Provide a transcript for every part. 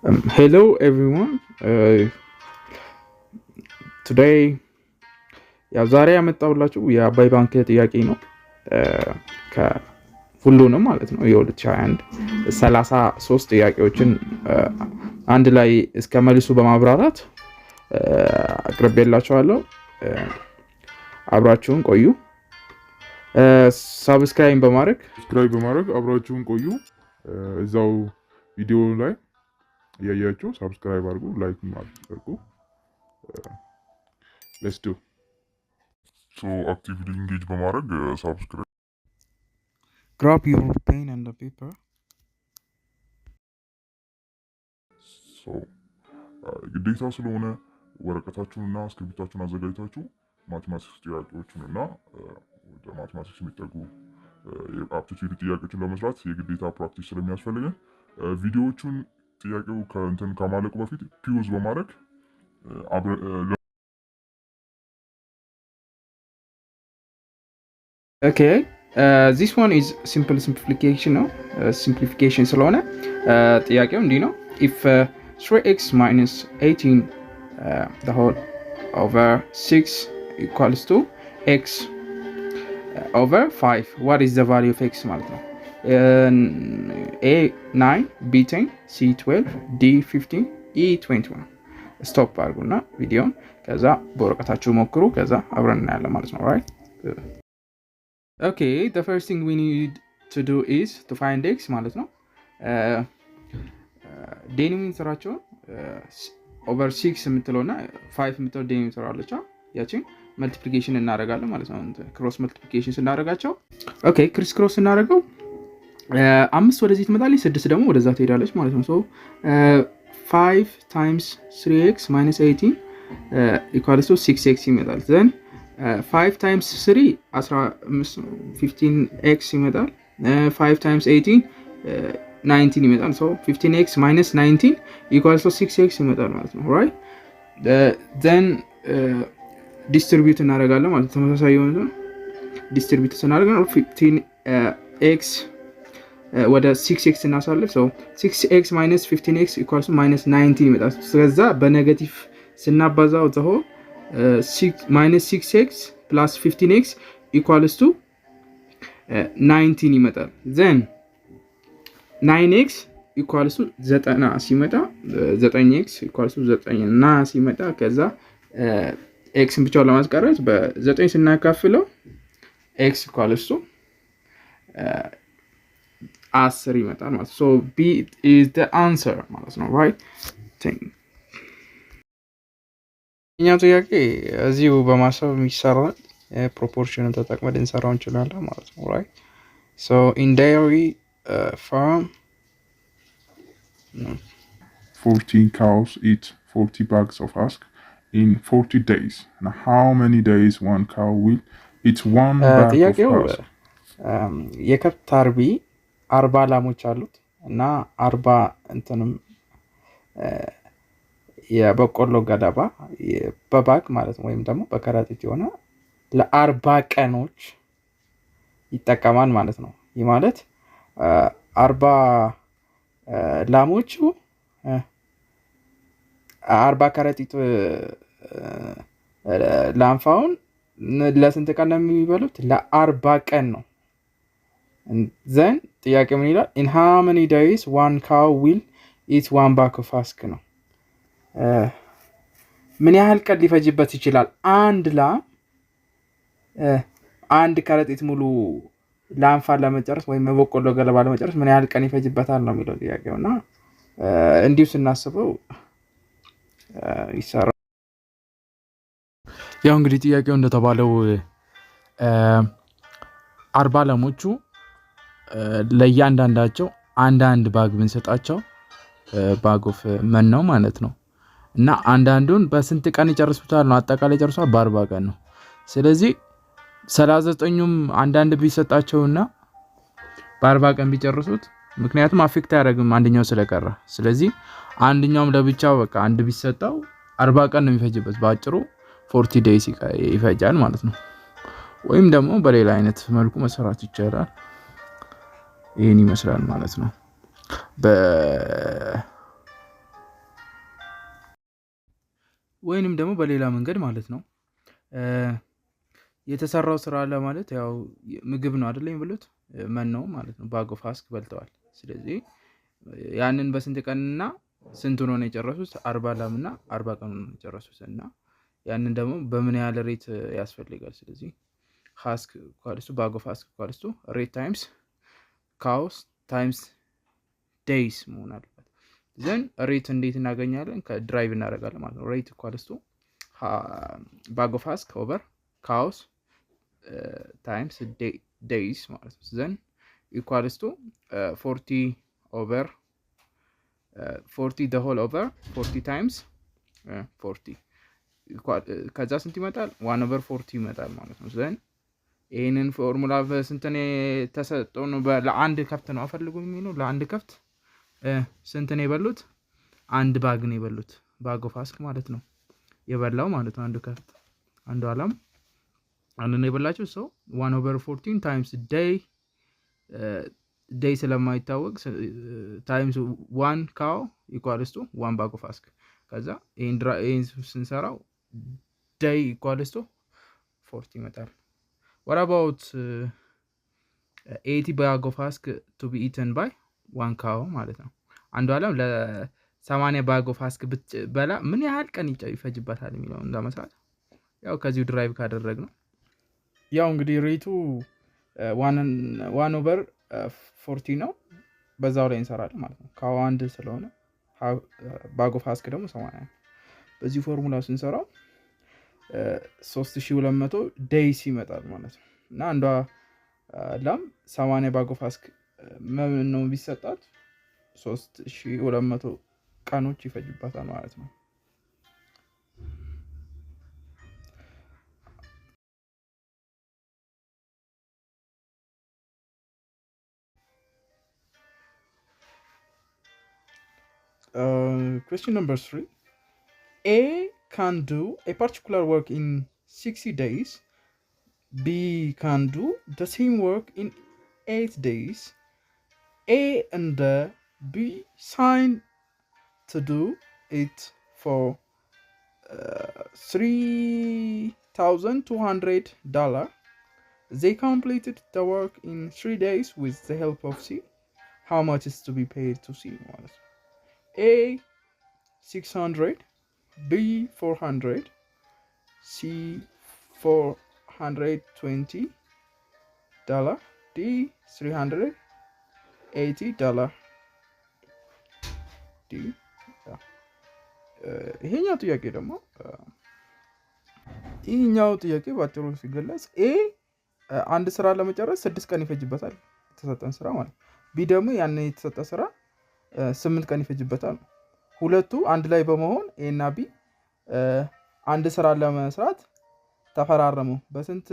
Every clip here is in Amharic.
Hello everyone. Today ያው ዛሬ ያመጣሁላችሁ የአባይ ባንክ ጥያቄ ነው። ከሁሉንም ማለት ነው የ2021 33 ጥያቄዎችን አንድ ላይ እስከ መልሱ በማብራራት አቅርቤላችኋለሁ። አብራችሁን ቆዩ። ሰብስክራይብ በማድረግ አብራችሁን ቆዩ። እዛው ቪዲዮ ላይ ያያችሁ ሰብስክራይብ አድርጉ፣ ላይክ አድርጉ። ሌትስ ዱ ሶ አክቲቭሊ ኢንጌጅ በማድረግ ሰብስክራይብ grab your pen and the paper. ሶ ግዴታ ስለሆነ ወረቀታችሁንና እስክሪብታችሁን አዘጋጅታችሁ ማቴማቲክስ ጥያቄዎችንና ወደ ማቴማቲክስ የሚጠጉ የአፕቲቲዩድ ጥያቄዎችን ለመስራት የግዴታ ፕራክቲስ ስለሚያስፈልገን ቪዲዮዎቹን ጥያቄው ከእንትን ከማለቁ በፊት ፒውዝ በማድረግ Okay, this one is simple simplification ነው simplification ስለሆነ ጥያቄው እንዲህ ነው if 3x minus 18 the whole over 6 equals to x over 5 what is the value of x ማለት ነው a 9 b 10 c 12 d 15 e 21 ስቶፕ አድርጉና ቪዲዮን ከዛ በወረቀታችሁ ሞክሩ ከዛ አብረን እናያለን ማለት ነው right Okay, the first thing we need to do is to find x ማለት ነው ዴኖሚኔተራቸውን over 6 የምትለውና 5 የምትለው ዴኖሚኔተር አለች ያቺን መልቲፕሊኬሽን እናደርጋለን ማለት ነው ክሮስ መልቲፕሊኬሽን ስናደርጋቸው ኦኬ ክሪስ ክሮስ ስናደርገው 5 ወደዚህ ትመጣለች 6 ደግሞ ወደዛ ትሄዳለች ማለት ነው so 5 times 3x minus 18 equals to 6x ይመጣል then 5 times 3 15x ይመጣል 5 times 18 19 ይመጣል so 15x minus 19 equals to 6x ይመጣል ማለት ነው right then distribute እናደርጋለን ማለት ተመሳሳይ የሆነ distribute እናደርጋለን 15x ወደ 6x እናሳልፍ so 6x minus 15x equals to minus 19 ይመጣል ስለዛ በኔጌቲቭ ስናባዛው ዘሆ minus 6x plus 15x equals to 19 ይመጣል then 9x equals to 9 ሲመጣ 9x equals to 9 ሲመጣ ከዛ x ብቻውን ለማስቀረት በ9 ስናካፍለው x equals to 10 ይመጣል ማለት so b is the answer ማለት ነው right thing እኛው ጥያቄ እዚሁ በማሰብ የሚሰራ ፕሮፖርሽንን ተጠቅመን እንሰራው እንችላለን ማለት ነው right so in dairy farm 40 cows eat 40 bags of husk in 40 days and how many days one cow will eat one bag of husk የከብት አርቢ 40 ላሞች አሉት እና 40 እንትንም የበቆሎ ገለባ በባግ ማለት ነው ወይም ደግሞ በከረጢት የሆነ ለ40 ቀኖች ይጠቀማል ማለት ነው ይህ ማለት 40 ላሞቹ 40 ከረጢት ላምፋውን ለስንት ቀን ነው የሚበሉት ለ40 ቀን ነው then ጥያቄ ምን ይላል in how many days one cow will eat one bag of husk ነው ምን ያህል ቀን ሊፈጅበት ይችላል አንድ ላም አንድ ከረጢት ሙሉ ላምፋ ለመጨረስ ወይም በቆሎ ገለባ ለመጨረስ ምን ያህል ቀን ይፈጅበታል ነው የሚለው ጥያቄውና እንዲሁ ስናስበው ይሰራል ያው እንግዲህ ጥያቄው እንደተባለው 40 ላሞቹ ለእያንዳንዳቸው አንድ ባግ ብንሰጣቸው ባግ ኦፍ መን ነው ማለት ነው እና አንዳንዱን በስንት ቀን ይጨርሱታል ነው አጠቃላይ ጨርሷል በ40 ቀን ነው ስለዚህ 39ኙም አንዳንድ ቢሰጣቸውና በ40 ቀን ቢጨርሱት ምክንያቱም አፌክት ያደርግም አንደኛው ስለቀረ ስለዚህ አንደኛውም ለብቻው በቃ አንድ ቢሰጣው 40 ቀን ነው የሚፈጅበት በአጭሩ 40 days ይፈጃል ማለት ነው ወይም ደግሞ በሌላ አይነት መልኩ መሰራት ይቻላል ይሄን ይመስላል ማለት ነው ወይንም ደግሞ በሌላ መንገድ ማለት ነው የተሰራው ስራ ለማለት ያው ምግብ ነው አይደል የሚበሉት መን ነው ማለት ነው ባግ ኦፍ አስክ በልተዋል ስለዚህ ያንን በስንት ቀንና ስንት ነው የጨረሱት 40 ላምና 40 ቀን ነው የጨረሱት እና ያንን ደግሞ በምን ያህል ሬት ያስፈልጋል ስለዚህ አስክ ኳልስቱ ባግ ኦፍ አስክ ኳልስቱ ሬት ታይምስ ካውስ ታይምስ ዴይስ መሆን አለበት ዘን ሬት እንዴት እናገኛለን ከድራይቭ እናደርጋለን ማለት ነው ሬት ኳልስቱ ባግ ኦፍ አስክ ኦቨር ካውስ times days ማለት ነው then equals to 40 over 40 the whole over 40 times 40 ከዛ ስንት ይመጣል 1 over 40 ይመጣል ማለት ነው then ይሄንን ፎርሙላ በስንት ነው ተሰጠው ነው ለአንድ ከፍት ነው አፈልጉ የሚለው ለአንድ ከፍት ስንት ነው የበሉት አንድ ባግ ነው የበሉት ባግ ኦፍ አስክ ማለት ነው የበላው ማለት ነው አንድ ከፍት አንዱ አላም አንድ ነው የበላችሁ ሰው 1 over 14 times day ስለማይታወቅ times 1 cow equals to 1 bag of ask ከዛ ይሄን ስንሰራው day equals to 40 ይመጣል what about 80 bag of ask to be eaten by 1 cow ማለት ነው አንዱ አለም ለ80 bag of ask በላ ምን ያህል ቀን ይፈጅበታል የሚለው እንደማሳት ያው ከዚሁ ድራይቭ ካደረግነው ያው እንግዲህ ሬቱ 1 over 40 ነው በዛው ላይ እንሰራለን ማለት ነው ካው አንድ ስለሆነ ባግ ኦፍ አስክ ደግሞ 80 በዚህ ፎርሙላ ስንሰራው 3200 ዴይስ ይመጣል ማለት ነው እና አንዷ ላም 80 ባግ ኦፍ አስክ ነው ቢሰጣት 3200 ቀኖች ይፈጅባታል ማለት ነው question number 3 A can do a particular work in 60 days B can do the same work in 8 days A and B signed to do it for $3,200 they completed the work in 3 days with the help of C how much is to be paid to C A 600 B 400 C $420 D $380 D ይሄኛው ጥያቄ ደግሞ ባጭሩ ሲገለጽ A አንድ ስራ ለመጨረስ 6 ቀን ይፈጅበታል የተሰጠን ስራ ማለት B ደግሞ ያን የተሰጠ ስራ 8 ቀን ይፈጅበታል ሁለቱ አንድ ላይ በመሆን A እና B አንድ ስራ ለመስራት ተፈራረሙ በስንት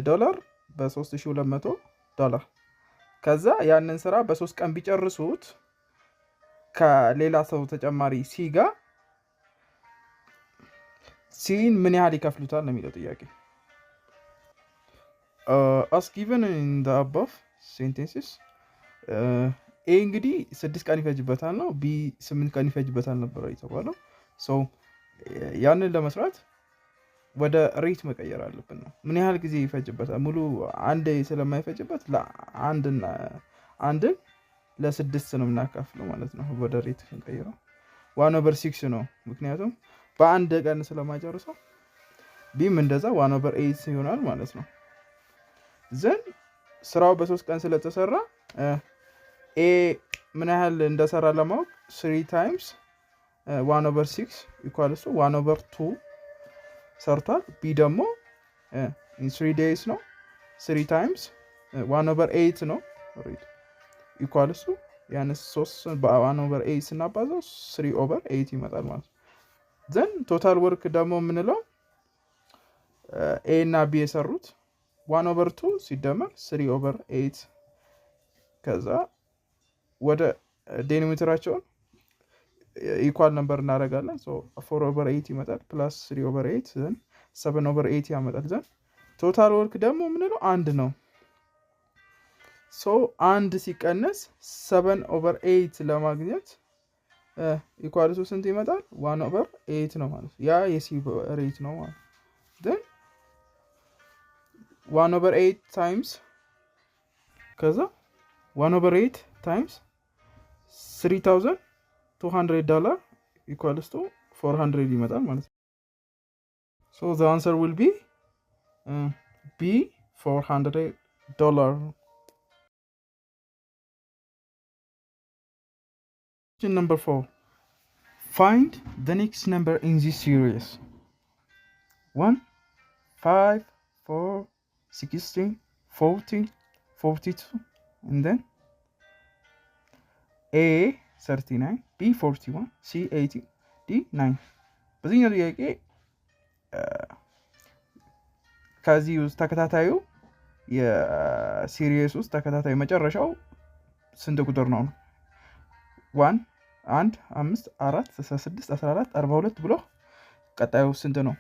ዶላር በ$3200 ከዛ ያንን ስራ በ3 ቀን ቢጨርሱት ከሌላ ሰው ተጨማሪ C ጋር Cን ምን ያህል ይከፍሉታል ነው የሚለው ጥያቄ as given in the above sentences A እንግዲህ 6 ቀን ይፈጅበታል ነው B 8 ቀን ይፈጅበታል ነበር የተባለው so ያንን ለመስራት ወደ ሬት መቀየር አለብን ነው ምን ያህል ጊዜ ይፈጅበታል ሙሉ አንድ ስለማይፈጅበት አንድ ለ6 ነው እናካፍለው ማለት ነው ወደ ሬት እንቀይረው 1 over 6 ነው ምክንያቱም በአንድ ቀን ስለማይጨርሰው ቢም እንደዛ 1 over 8 ይሆናል ማለት ነው ዘን ስራው በ3 ቀን ስለተሰራ A ምን ያህል እንደሰራ ለማወቅ 3 times 1 over 6 equals to 1 over 2 ሰርቷል B ደግሞ in 3 days ነው 3 times 1 over 8 ነው equals to ያንስ 3 በ1 over 8 ስናባዛው 3 over 8 ይመጣል ማለት ነው then total work ደግሞ የምንለው A እና B የሰሩት 1 over 2 ሲደመር 3 over 8 ከዛ ወደ ዴኖሚኔተራቸውን ኢኳል ነምበር እናደርጋለን so 4 over 8 ይመጣል plus 3 over 8 then 7 over 8 ያመጣል then total work ደግሞ የምንለው አንድ ነው so አንድ ሲቀነስ 7 over 8 ለማግኘት ኢኳል ቱ ስንት ይመጣል? 1/8 ነው ማለት ያ የሲ ሬት ነው ማለት then 1/8 ታይምስ ከዛ 1/8 ታይምስ $3,200 equals to 400 ይመጣል ማለት ነው። so the answer will be B $400. Question number 4. Find the next number in this series. 1, 5, 4, 16, 40, 42, and then A 39, B 41, C 80, D 9. በዚህኛው ጥያቄ ከዚህ ውስጥ ተከታታዩ የሲሪየስ ውስጥ ተከታታዩ መጨረሻው ስንት ቁጥር ነው? 1 1 5 4 16 14 42 ብሎ ቀጣዩ ስንት ነው?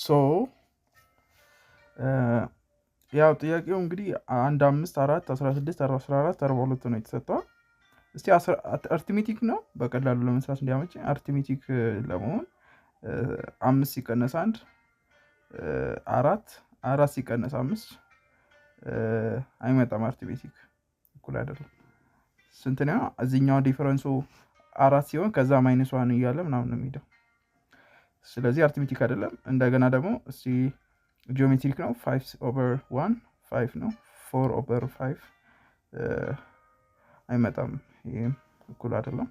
ሶ ያው ጥያቄው እንግዲህ 1 5 4 16 14 42 ነው የተሰጠው። እስቲ አርትሜቲክ ነው በቀላሉ ለመስራት እንዲያመች አርትሜቲክ ለመሆን 5 ሲቀነስ 1 4 4 ሲቀነስ 5 አይመጣም። አርትሜቲክ እኩል አይደለም። ስንት ነው? እዚህኛው ዲፈረንሱ 4 ሲሆን ከዛ ማይነስ 1 እያለ ምናምን ነው የሚሄደው። ስለዚህ አርትሜቲክ አይደለም። እንደገና ደግሞ እስቲ ጂኦሜትሪክ ነው። 5/1 5 ነው። 4/5 አይመጣም። ይሄም እኩል አይደለም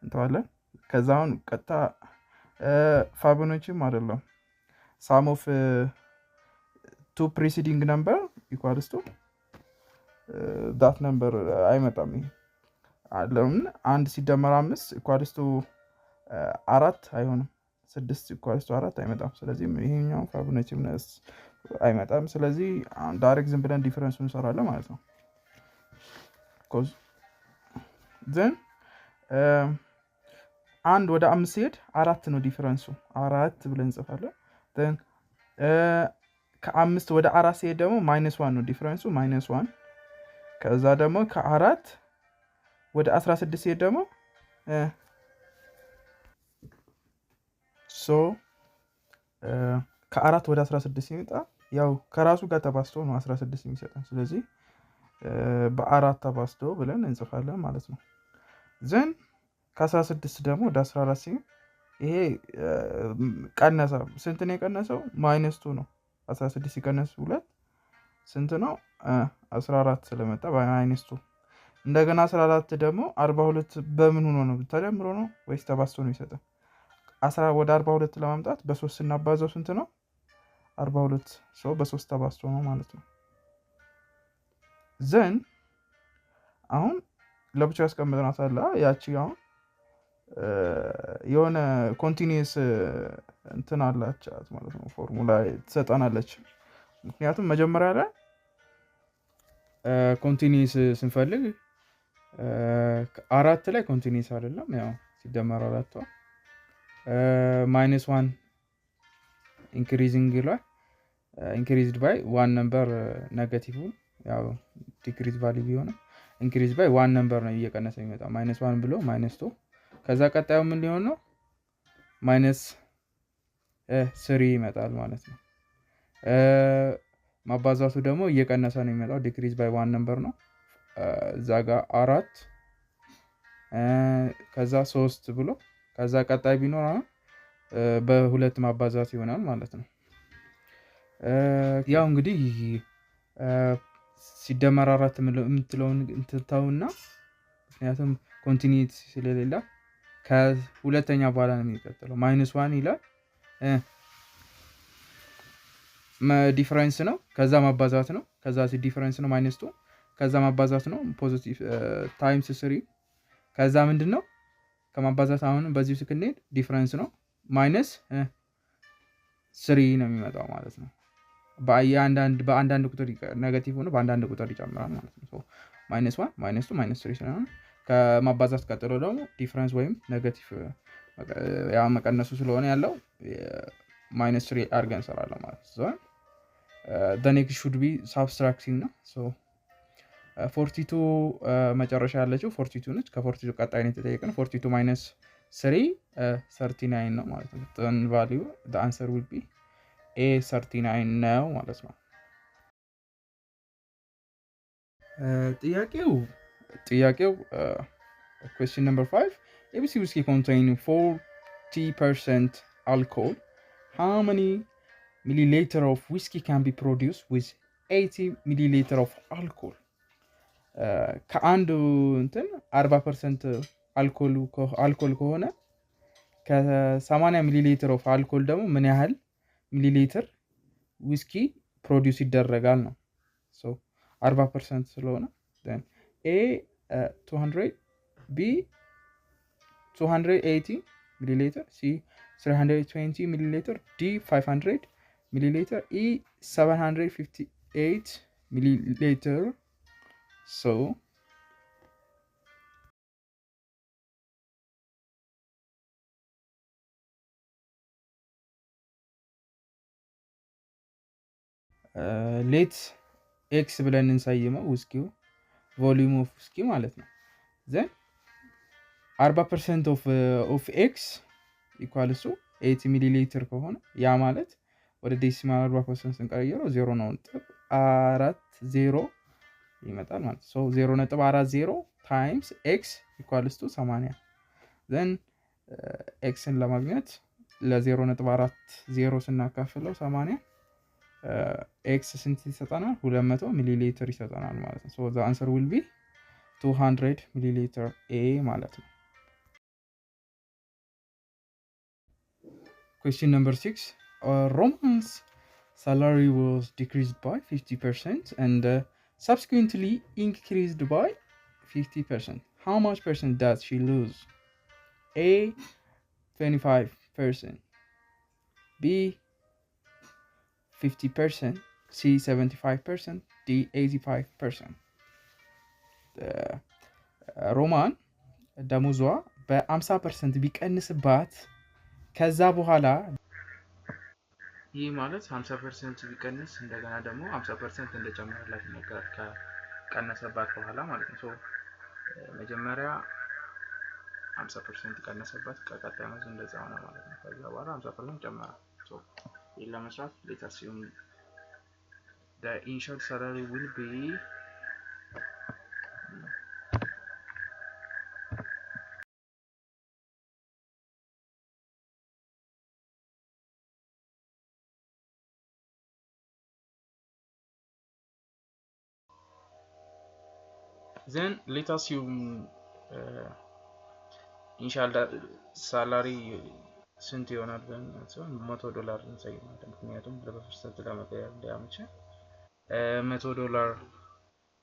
እንተዋለን። ከዛ አሁን ቀጥታ ፋቦናቺም አይደለም። ሳም ኦፍ ቱ ፕሪሲዲንግ ነምበር ኢኳልስ ቱ ዳት ነምበር አይመጣም። ይሄ ለምን 1 ሲደመር 5 ኢኳልስ ቱ 4 አይሆንም። 6 ኢኳልስ ቱ 4 አይመጣም። ስለዚህ ይሄኛው ፋቦናቺም አይመጣም። ስለዚህ ዳይሬክት ዝም ብለን ዲፈረንሱን እንሰራለን ማለት ነው። ኮዝ ዘን 1 ወደ 5 ሲሄድ 4 ነው ዲፈረንሱ 4 ብለን እንጽፋለን። ዘን ከ5 ወደ 4 ሲሄድ ደግሞ -1 ነው ዲፈረንሱ -1። ከዛ ደግሞ ከ4 ወደ 16 ሲሄድ ደግሞ ከ4 ወደ 16 ሲመጣ ያው ከራሱ ጋር ተባዝቶ ነው 16 የሚሰጠን። ስለዚህ በ4 ተባዝቶ ብለን እንጽፋለን ማለት ነው። ዘን ከ16 ደግሞ ወደ 14 ሲሆን ይሄ ቀነሰ። ስንት ነው የቀነሰው? -2 ነው። 16 ሲቀነስ 2 ስንት ነው? 14 ስለመጣ በ-2። እንደገና 14 ደግሞ 42 በምን ሆኖ ነው? ተደምሮ ነው ወይስ ተባዝቶ ነው የሚሰጠን? ወደ 42 ለማምጣት በ3 ስናባዛው ስንት ነው? 42 ሰው በ3 ተባዝቶ ነው ማለት ነው። ዘን አሁን ለብቻ ያስቀምጥናት አለ ያቺ አሁን የሆነ ኮንቲኒየስ እንትን አላቻት ማለት ነው። ፎርሙላ ትሰጠናለች። ምክንያቱም መጀመሪያ ላይ ኮንቲኒየስ ስንፈልግ 4 ላይ ኮንቲኒየስ አይደለም። ያው ሲደመር 4 -1 ኢንክሪዚንግ ላይ ኢንክሪዝድ ባይ 1 ነምበር ኔጋቲቭ ያው ዲክሪዝ ቫልዩ ቢሆንም ኢንክሪዝ ባይ 1 ነምበር ነው እየቀነሰ የሚመጣ -1 ብሎ -2። ከዛ ቀጣዩ ምን ሊሆን ነው? -3 ይመጣል ማለት ነው። ማባዛቱ ደግሞ እየቀነሰ ነው የሚመጣው። ዲክሪዝ ባይ 1 ነምበር ነው። እዛ ጋር 4 ከዛ 3 ብሎ ከዛ ቀጣይ ቢኖር በ2 ማባዛት ይሆናል ማለት ነው። ያው እንግዲህ ሲደመር 4 የምትለውን እንትታውና ምክንያቱም ኮንቲኒቲ ስለሌላ ከሁለተኛ በኋላ ነው የሚቀጥለው። -1 ይላል ዲፈረንስ ነው። ከዛ ማባዛት ነው። ከዛ ዲፈረንስ ነው -2 ከዛ ማባዛት ነው ፖዚቲቭ ታይምስ 3 ከዛ ምንድነው ከማባዛት አሁንም በዚህ ስክንሄድ ዲፈረንስ ነው -3 ነው የሚመጣው ማለት ነው። በአንዳንድ ቁጥር ኔጋቲቭ ሆኖ በአንዳንድ ቁጥር ይጨምራል ማለት ነው። -1 -2 -3 ስለሆነ ከማባዛት ቀጥሎ ደግሞ ዲፈረንስ ወይም ኔጋቲቭ ያ መቀነሱ ስለሆነ ያለው -3 አድርገን እንሰራለን ማለት ነው። the next should be subtracting ነው። 42 መጨረሻ ያለችው 42 ነች። ከ42 ቀጣይ ነው የተጠየቀን። 42 ማይነስ 3 39 ነው ማለት ነው። then value the answer will be a 39 ነው ማለት ነው። ጥያቄው question number 5 ABC whiskey contain 40% alcohol. How many milliliter of whiskey can be produced with 80 milliliter of alcohol? ከአንዱ እንትን 40% አልኮል ከሆነ ከ80 ሚሊ ሊትር ኦፍ አልኮል ደግሞ ምን ያህል ሚሊ ሊትር ዊስኪ ፕሮዲውስ ይደረጋል ነው። ሶ 40% ስለሆነ then A 200 B 280 ሚሊ ሊትር C 320 ሚሊ ሊትር D 500 ሚሊ ሊትር E 758 ሚሊ ሊትር so ሌት ኤክስ ብለን እንሰይመው ውስኪው ቮሊዩም ኦፍ ውስኪ ማለት ነው። ዘን 40% ኦፍ ኤክስ ኢኳልስ ቱ 80 ሚሊ ሊትር ከሆነ ያ ማለት ወደ ዴሲማል 40% ስንቀይረው 0.40 ይመጣል ማለት ነው። 0.40 ታይምስ ኤክስ ኢኳልስ ቱ 80 ዘን ኤክስን ለማግኘት ለ0.40 ስናካፍለው 80 ኤክስ ስንት ይሰጠናል? 200 ሚሊ ሊትር ይሰጠናል ማለት ነው። ሶ ዘ አንሰር ዊል ቢ 200 ሚሊ ሊትር ኤ ማለት ነው። question number 6 Roman's salary was decreased by 50% and subsequently increased by 50%. How much percent does she lose? A 25%, B 50%, C 75%, D 85%. ሮማን ደሞዟ በ50% ቢቀንስባት ከዛ በኋላ ይህ ማለት 50% ቢቀንስ እንደገና ደግሞ 50% እንደጨመረላት ነገር ከቀነሰባት በኋላ ማለት ነው። ሶ መጀመሪያ 50% ቀነሰባት ከቀጣይ ማለት እንደዛ ሆነ ማለት ነው። ከዛ በኋላ 50% ጨመረ። ሶ ይሄን ለመስራት let's assume the initial salary will be then let's assume initial salary ስንት ይሆናል ብለን $100 እንሰይማለን። ምክንያቱም በፐርሰንት ለመቀየር እንዲያመች $100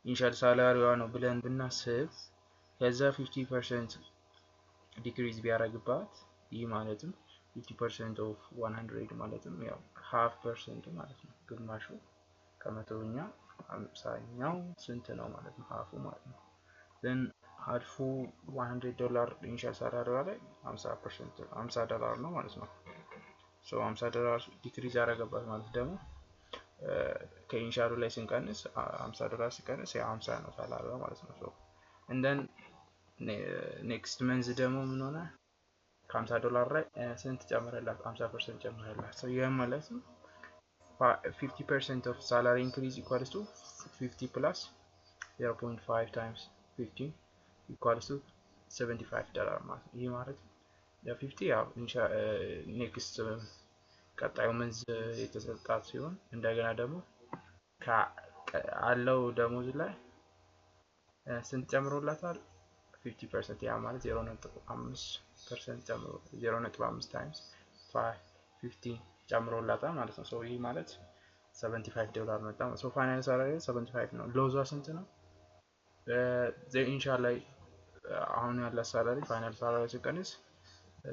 ኢኒሻል ሳላሪዋ ነው ብለን ብናስብ ከዛ 50% ዲክሪዝ ቢያደርግባት ይህ ማለትም 50% ኦፍ 100 ማለትም ያው 50% ማለት ነው። ግማሹ ከመቶኛ 50ኛው ስንት ነው ማለት ነው? ሃፉ ማለት ነው። then ሃልፉ $100 ኢኒሻል ሳላሪዋ ላይ 50% $50 ነው ማለት ነው። ሶ $50 ዲክሪዝ ያደረገባት ማለት ደግሞ ከኢኒሻሉ ላይ ስንቀንስ $50 ሲቀንስ ያ 50 ነው ሳላሪዋ ማለት ነው። ሶ and then ኔክስት መንዝ ደግሞ ምን ሆነ? $50 ላይ ስንት ጨመረላት? 50% ጨመረላት። ሶ ይሄ ማለት 50% of salary increase equals to 50 plus 0.5 times 50 equals to $75 ማለት ነው። ይሄ ማለት ለ50 ያው ኔክስት ቀጣዩ መንዝ የተሰጣት ሲሆን እንደገና ደግሞ አለው ደሞዝ ላይ ስንት ጨምሮላታል? 50% ያ ማለት 0.5% ጨምሮ 0.5 times 50 ጨምሮላታል ማለት ነው። ሶ ይሄ ማለት $75 መጣ። ሶ ፋይናል ሳላሪ 75 ነው። ሎዟ ስንት ነው? ኢኒሻል ላይ አሁን ያላት ሳላሪ ፋይናል ሳላሪ ሲቀንስ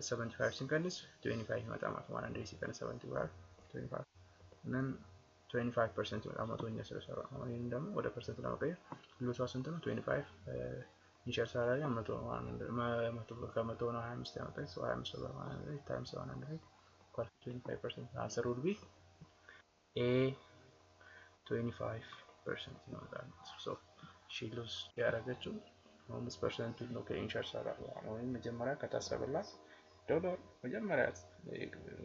75 ሲቀንስ 25 ይመጣ ማለት ነው። 100 ሲቀንስ 75 25 እና 25% ይመጣ መቶኛ ስለሰራ ነው። ይሄን ደግሞ ወደ ፐርሰንት ለመቀየር ሎሷ ስንት ነው? 25 ኢኒሻል ሳላሪ 100 ከመቶ ነው 25 ያመጣል። ሶ 25 over 100 times 100 equals 25%. answer would be A 25% ይመጣል። ሶ ሺ ሉዝ ያደረገችው 5% ነው ከኢንሸርስ ጋር ወይም መጀመሪያ ከታሰበላት ዶላር መጀመሪያ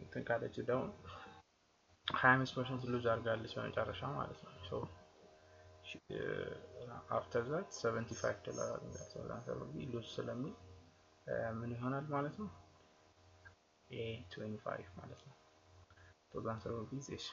እንትን ካለችው ደግሞ 25% ሉዝ አድርጋለች በመጨረሻ ማለት ነው። ሶ አፍተር ዛት $75 ሉዝ ስለሚል ምን ይሆናል ማለት ነው? 25 ማለት ነው። So the answer will be this.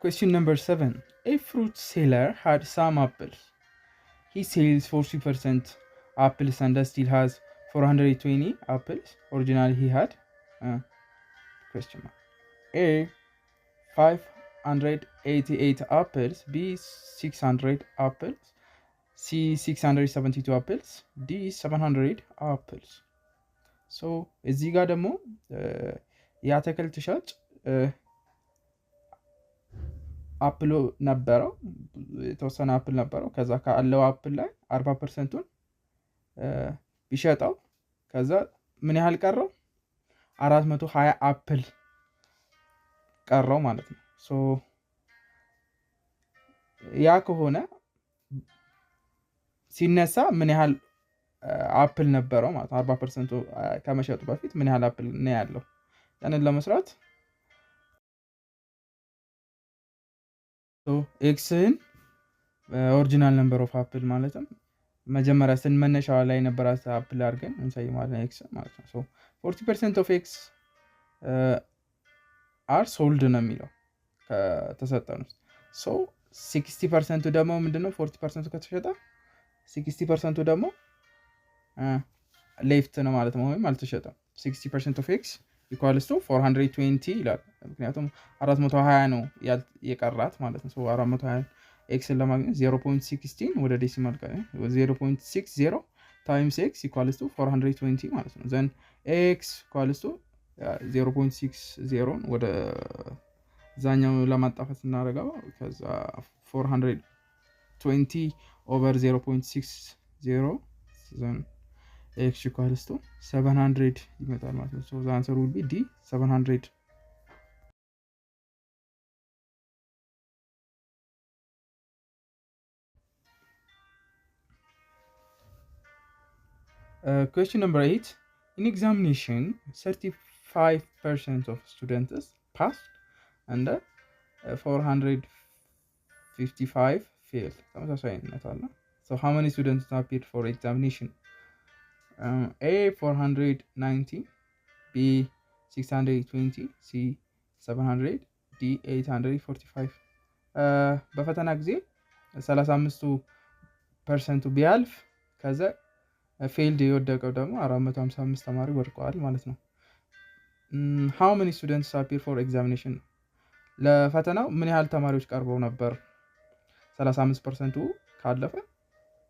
Question number 7. A fruit seller had some apples. He sells 40% apples and still has 420 apples. Originally he had question mark. A 588 apples, B 600 apples, C 672 apples, D 700 apples. So እዚህ ጋር ደግሞ የአትክልት ሻጭ አፕል ነበረው፣ የተወሰነ አፕል ነበረው። ከዛ ካለው አፕል ላይ 40%ን ቢሸጠው ከዛ ምን ያህል ቀረው? 420 አፕል ቀረው ማለት ነው። ሶ ያ ከሆነ ሲነሳ ምን ያህል አፕል ነበረው ማለት ነው። 40% ከመሸጡ በፊት ምን ያህል አፕል ነው ያለው? ያንን ለመስራት ኤክስን ኦሪጂናል ነምበር ኦፍ አፕል ማለትም መጀመሪያ ስንመነሻው ላይ የነበራት አፕል አድርገን እንሰይማለን ኤክስ ማለት ነው። ሶ 40% ኦፍ ኤክስ አር ሶልድ ነው የሚለው ከተሰጠን ውስጥ። ሶ 60% ደግሞ ምንድነው? 40% ከተሸጠ 60% ደግሞ ሌፍት ነው ማለት ነው፣ ወይም አልተሸጠም። 60% ኦፍ ኤክስ ኢኳልስ ቱ 420 ይላል። ምክንያቱም 420 ነው የቀራት ማለት ነው። 420 ኤክስን ለማግኘት 0.16 ወደ ዴሲማል 0.60 ታይምስ ኤክስ ኢኳልስ ቱ 420 ማለት ነው። ዘን ኤክስ ኢኳልስ ቱ 0.60 ወደ ዛኛው ለማጣፈት እናደርገው። ከዛ 420 ኦቨር 0.60 ዘን x equals to 700 ይመጣል ማለት ነው። so the answer will be D 700. Question number 8. In examination 35% of students passed and 455 failed. So how many students appeared for examination? A 490, B 620, C 700, D 845. በፈተና ጊዜ 35% ቢያልፍ ከዛ ፌልድ የወደቀው ደግሞ 455 ተማሪ ወድቀዋል ማለት ነው። how many students appear for examination? ለፈተናው ምን ያህል ተማሪዎች ቀርበው ነበር? 35% ካለፈ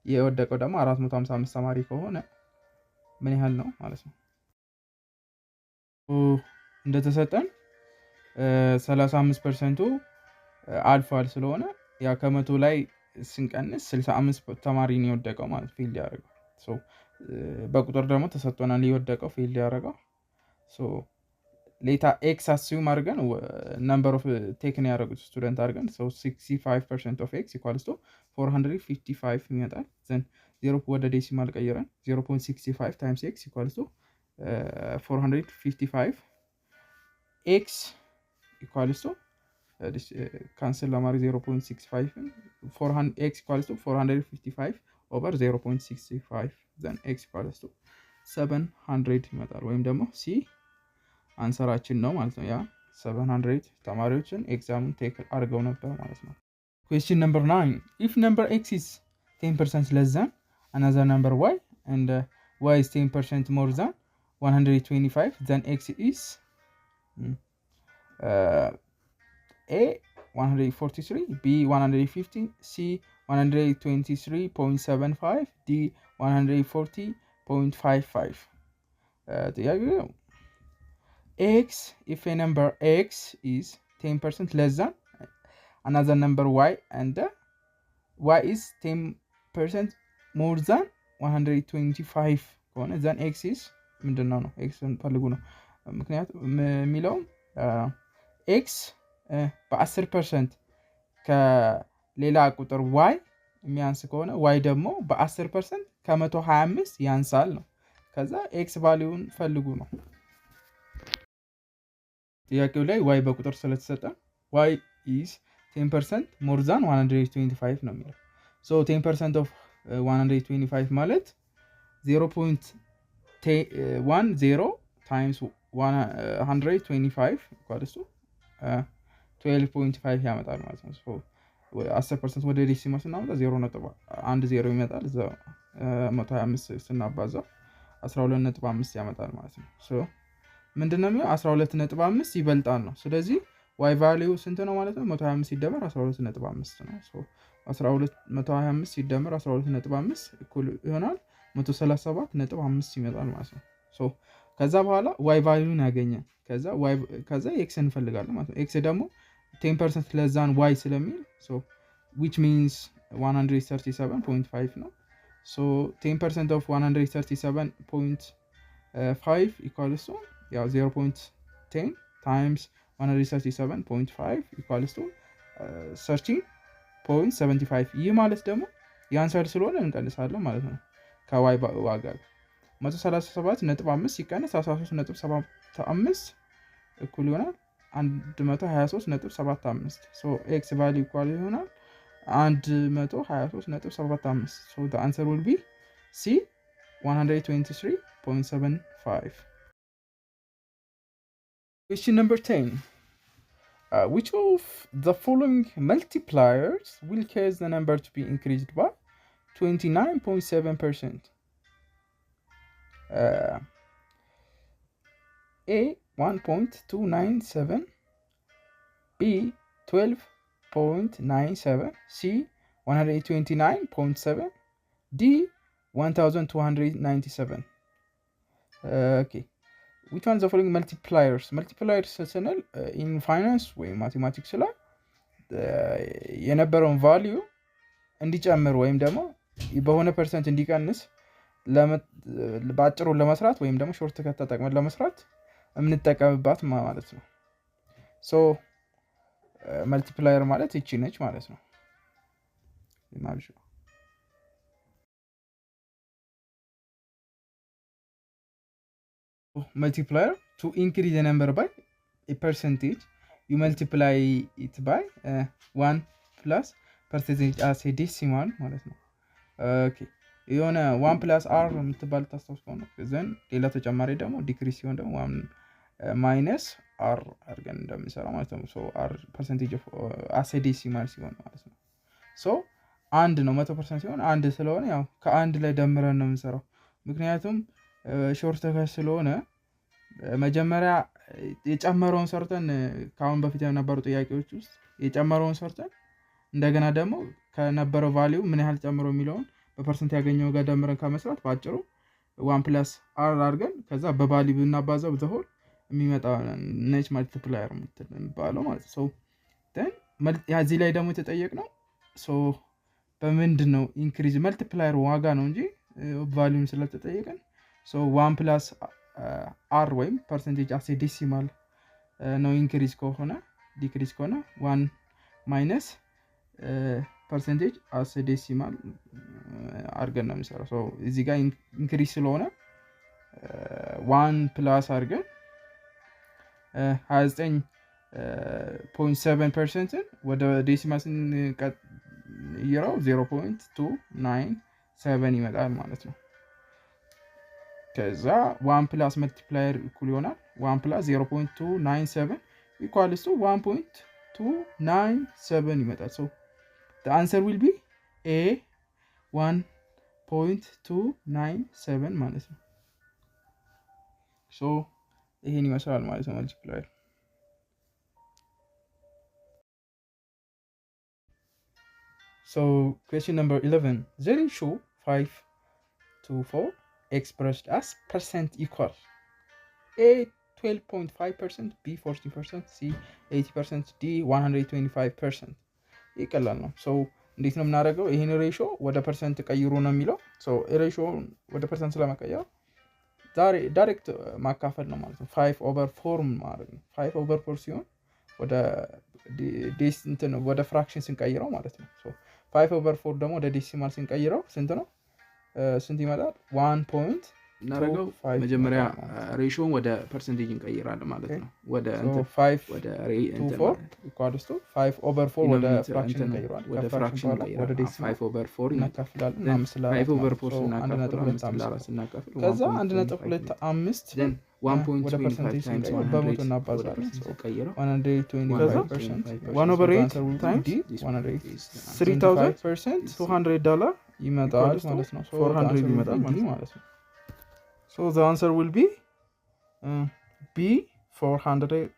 የወደቀው ደግሞ 455 ተማሪ ከሆነ ምን ያህል ነው ማለት ነው? እንደተሰጠን 35% አልፏል ስለሆነ ያ ከመቶ ላይ ስንቀንስ 65 ተማሪ ነው የወደቀው ማለት ፊልድ ያደረገው። ሶ በቁጥር ደግሞ ተሰጥቶናል የወደቀው ፊልድ ያደረገው። ሶ ሌታ ኤክስ አስዩም አድርገን ነምበር ኦፍ ቴክን ያደረጉት ስቱደንት አድርገን 65% ኦፍ ኤክስ ኢኳልስ ቱ 455 ይመጣል። ዘን 0 ወደ ዴሲማል ቀይረን 0.65 ታይምስ ኤክስ ኢኳልስ ቱ 455 ኤክስ ኢኳልስ ቱ ካንስል ለማድረግ 0.65 ኤክስ ኢኳልስ ቱ 455 ኦቨር 0.65 ዘን ኤክስ ኢኳልስ ቱ 700 ይመጣል። ወይም ደግሞ ሲ አንሰራችን ነው ማለት ነው። ያ 700 ተማሪዎችን ኤግዛሙን ቴክ አድርገው ነበር ማለት ነው። Question number 9. If number x is 10% less than another number y and y is 10% more than 125, then x is A 143, B 150, C 123.75, D 140.55. ጥያቄው x if a number x is 10% less than another number y, and y is 10% more than 125 ከሆነ then x is ምንድነው ነው x ፈልጉ ነው። ምክንያቱም የሚለው x በ10% ከሌላ ቁጥር y የሚያንስ ከሆነ y ደግሞ በ10% ከ125 ያንሳል ነው። ከዛ x ቫልዩን ፈልጉ ነው። ጥያቄው ላይ y በቁጥር ስለተሰጠ y is 10% more than 125 ነው የሚለው። so 10% of 125 ማለት 0.10 times 125 equals to 12.5 ያመጣል ማለት ነው። so 10% ወደ ዴሲማል ስናመጣ 0.10 ይመጣል። እዛ 125 ስናባዛው 12.5 ያመጣል ማለት ነው። so ምንድነው የሚለው 12.5 ይበልጣል ነው። ስለዚህ y ቫልዩ ስንት ነው ማለት ነው? 125 ሲደመር 12.5 ነው። so 125 ሲደመር 12.5 እኩል ይሆናል 137.5 ይመጣል ማለት ነው። so ከዛ በኋላ y ቫልዩን ያገኛል። ከዛ x እንፈልጋለን ማለት ነው። x ደግሞ 10% less than y ስለሚል so which means 137.5 ነው። so 10% of 137.5 equals to ያው 0.10 times 137.5 equals to 13.75 ይህ ማለት ደግሞ የአንሰር ስለሆነ እንቀንሳለን ማለት ነው። ከy ዋጋ 137.5 ሲቀነስ 13.75 እኩል ይሆናል 123.75 so x value equal ይሆናል 123.75 so the answer will be C 123.75. Question number 10. Which of the following multipliers will cause the number to be increased by 29.7%? A 1.297, B 12.97, C 129.7, D 1297. Okay. which one is the following multipliers? multipliers ስንል in finance ወይ ማቴማቲክስ ላይ የነበረውን ቫልዩ እንዲጨምር ወይም ደግሞ በሆነ ፐርሰንት እንዲቀንስ በአጭሩ ለመስራት ወይም ደግሞ ሾርት ከት ተጠቅመን ለመስራት የምንጠቀምባት ማለት ነው። ሶ መልቲፕላየር ማለት እቺ ነች ማለት ነው። multiplier to increase the number by a percentage you multiply it by 1 plus percentage as a decimal ማለት ነው። ኦኬ የሆነ 1 plus r የምትባል ታስታውስ ከሆነ ዘን ሌላ ተጨማሪ ደግሞ ዲክሪስ ሲሆን ደግሞ 1 minus r አድርገን እንደምንሰራ ማለት ነው። ሶ r percentage of as a decimal ሲሆን ማለት ነው። ሶ አንድ ነው 100% ሲሆን አንድ ስለሆነ ያው ከአንድ ላይ ደምረን ነው የምንሰራው። ምክንያቱም ሾርት ከት ስለሆነ መጀመሪያ የጨመረውን ሰርተን ካሁን በፊት የነበሩ ጥያቄዎች ውስጥ የጨመረውን ሰርተን እንደገና ደግሞ ከነበረው ቫልዩ ምን ያህል ጨምሮ የሚለውን በፐርሰንት ያገኘው ጋር ደምረን ከመስራት ባጭሩ 1 plus r አድርገን ከዛ በቫልዩ ብናባዛው ዘሆል የሚመጣ ነች መልቲፕላየር የምትባለው ማለት ነው። ሶ then እዚህ ላይ ደግሞ የተጠየቅነው ሶ በምንድነው ኢንክሪዝ መልቲፕላየር ዋጋ ነው እንጂ ቫልዩን ስለተጠየቀን ሶ 1 plus r ወይም ፐርሰንቴጅ አስ ዴሲማል ነው ኢንክሪዝ ከሆነ ዲክሪዝ ከሆነ 1 ማይነስ ፐርሰንቴጅ አስ ዴሲማል አድርገን ነው የምንሰራው። ሶ እዚህ ጋር ኢንክሪዝ ስለሆነ 1 ፕላስ አድርገን 29.7% ወደ ዴሲማል ስንቀይረው 0.297 ይመጣል ማለት ነው። ከዛ 1 ፕላስ መልቲፕላየር እኩል ይሆናል 1 ፕላስ 0.297 ኢኳልስ ቱ 1.297 ይመጣል። ሶ the answer will be A 1.297 ማለት ነው። ሶ ይሄን ይመስላል ማለት ነው መልቲፕላየር። So question number 11. The ratio 5 to 4 expressed as percent equal A 12.5%፣ B 14%፣ C 80%፣ D 125%። ይቀላል ነው። ሶ እንዴት ነው የምናደርገው? ይሄን ሬሾ ወደ ፐርሰንት ቀይሩ ነው የሚለው። ሶ ሬሾ ወደ ፐርሰንት ስለመቀየር ዳይሬክት ማካፈል ነው ማለት ነው። 5/4 ማድረግ ነው። 5/4 ሲሆን ወደ ፍራክሽን ስንቀይረው ማለት ነው። ሶ 5/4 ደግሞ ወደ ዴሲማል ስንቀይረው ስንት ነው? ስንት ይመጣል? 1 እናደርገው መጀመሪያ ሬሾን ወደ ፐርሰንቴጅ እንቀይራለን ማለት ነው። ወደ 5/4 ወደ ፍራክሽን እንቀይራለን። ወደ ፍራክሽን ወደ ዴሲማል 5/4 እናካፍላለን። 5/4 ስናካፍል ከዛ 1.25 ወደ ፐርሰንቴጅ ስንቀይር በመቶ እናባዛለን። $3,200 ይመጣል ማለት ነው። $400 ይመጣል ማለት ነው። So the answer will be B, $400.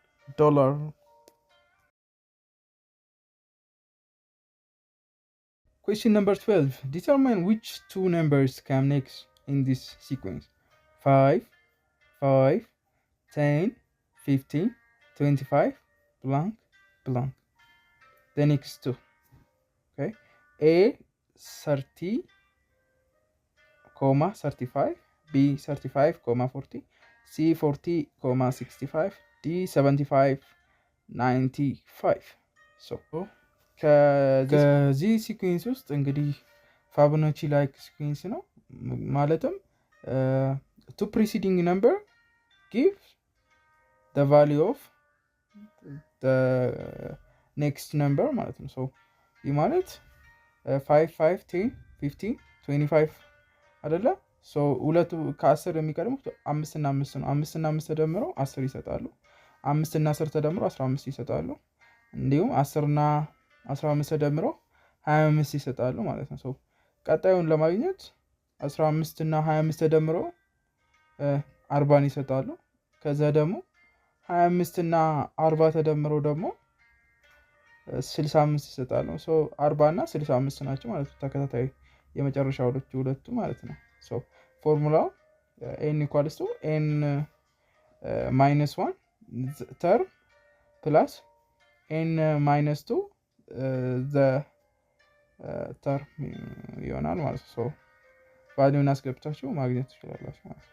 Question number 12. Determine which two numbers come next in this sequence. 5, 10, 15, 25, blank, blank. The next two. Okay. A, 30, 35. B 35, 40, C 40, 65, D 75, 95. So ከዚህ ሲኩዌንስ ውስጥ እንግዲህ ፋቦናቺ ላይክ ሲኩዌንስ ነው ማለትም two preceding number give the value of the next number ማለት ነው። so ይህ ማለት 5 5 10 15 25 አይደለ? ሁለቱ ከ10 የሚቀድሙት 5 እና 5 ነው። 5 እና 5 ተደምረው 10 ይሰጣሉ። 5 እና 10 ተደምረው 15 ይሰጣሉ። እንዲሁም 10 እና 15 ተደምረው 25 ይሰጣሉ ማለት ነው። ቀጣዩን ለማግኘት 15 እና 25 ተደምረው 40 ይሰጣሉ። ከዛ ደግሞ 25 እና 40 ተደምረው ደግሞ 65 ይሰጣሉ። 40 እና 65 ናቸው ማለት ነው። ተከታታይ የመጨረሻ ሁለቱ ማለት ነው። ፎርሙላው n equals to n minus 1 term plus n minus 2 the term ይሆናል ማለት ነው። ቫልዩን አስገብታችሁ ማግኘት ትችላላችሁ ማለት ነው።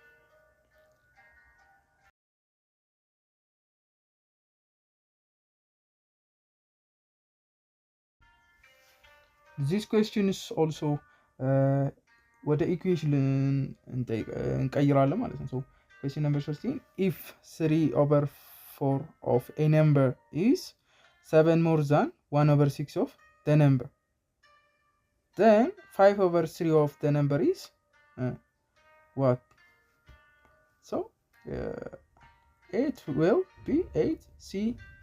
This question is also ወደ ኢኩዌሽን እንቀይራለን ማለት ነው። question number 13 if 3/4 of a number is 7 more than 1/6 of the number, then 5/3 of the number is what? So 8 will be 8, C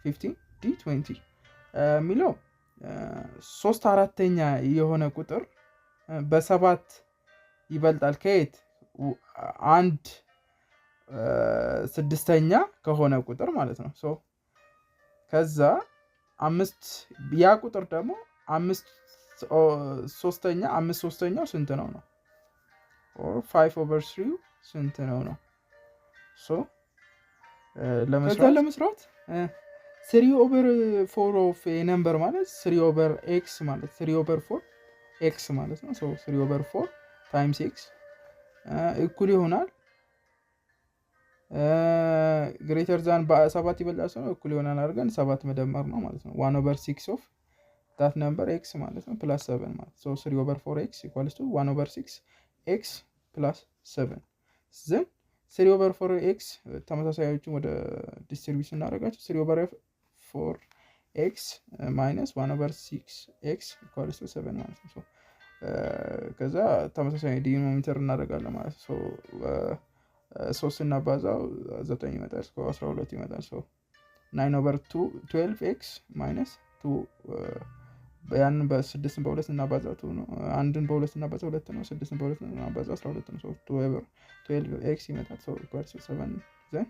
15, D 20 ሚለው 3/4 የሆነ ቁጥር በ7 ይበልጣል ከየት? 1/6 ከሆነ ቁጥር ማለት ነው። ከዛ 5 ያ ቁጥር ደግሞ 5/3 ስንት ነው? 5/3 ስንት ነው? ለመስራት 3/4 of a number ማለት 3/x ማለት 3/4 x ማለት ነው። 3/4 times x እኩል ይሆናል ግሬተር ዛን በ7 ይበልጣል ነው እኩል ይሆናል አድርገን 7 መደመር ነው ማለት ነው። 1/6 of that number x ማለት ነው plus 7 ማለት ነው። 3/4 x equals to 1/6 x plus 7 then 3/4 x ተመሳሳዮችን ወደ ዲስትሪቢዩሽን እናደርጋቸው 3/4 x minus 1/6 x equals to 7 ማለት ነው። ከዛ ተመሳሳይ ዲኖሚኔተር እናደርጋለን ማለት ነው። 3 እናባዛው 9 ይመጣል። 12 ይመጣል። 9/12 x minus 2 ያንን በ6 በ2 እናባዛው 2 ነው። አንድን በ2 እናባዛው 2 ነው። 6 በ2 እናባዛው 12 ነው። 2/12 x ይመጣል። 7 then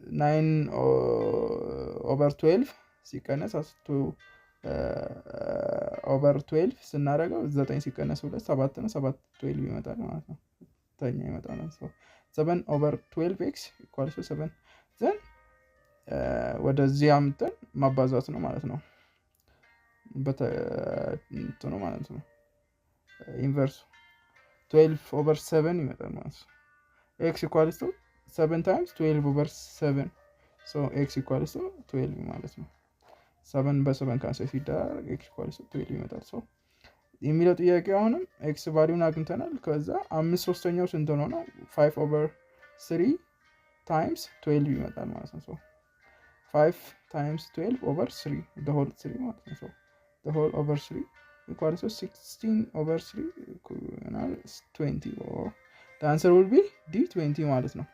9/12 ሲቀነስ 2/12 ስናደርገው 9 ሲቀነስ 2 7 ነው። 7/12 ይመጣል ማለት ነው። ተኛ ይመጣል። 7/12x ኢኳልስ 7 ዘን ወደዚህ አምጥተን ማባዛት ነው ማለት ነው። እንትኑ ማለት ነው ኢንቨርሱ 12/7 ይመጣል ማለት ነው። x ኢኳልስ 7 ታይምስ 12/7 ሶ x ኢኳልስ 12 ማለት ነው። 7 በ7 ካንሰል ሲደረግ x ኢኳልስ 12 ይመጣል። ሶ የሚለው ጥያቄ አሁንም x ቫልዩን አግኝተናል። ከዛ 5/3 ስንት ነው? 5/3 ታይምስ 12 ይመጣል ማለት ነው። ሶ 5 ታይምስ 12/3 the whole 3 ማለት ነው። ሶ the whole over 3 equals 16/3 20 or the answer will be D 20 ማለት ነው።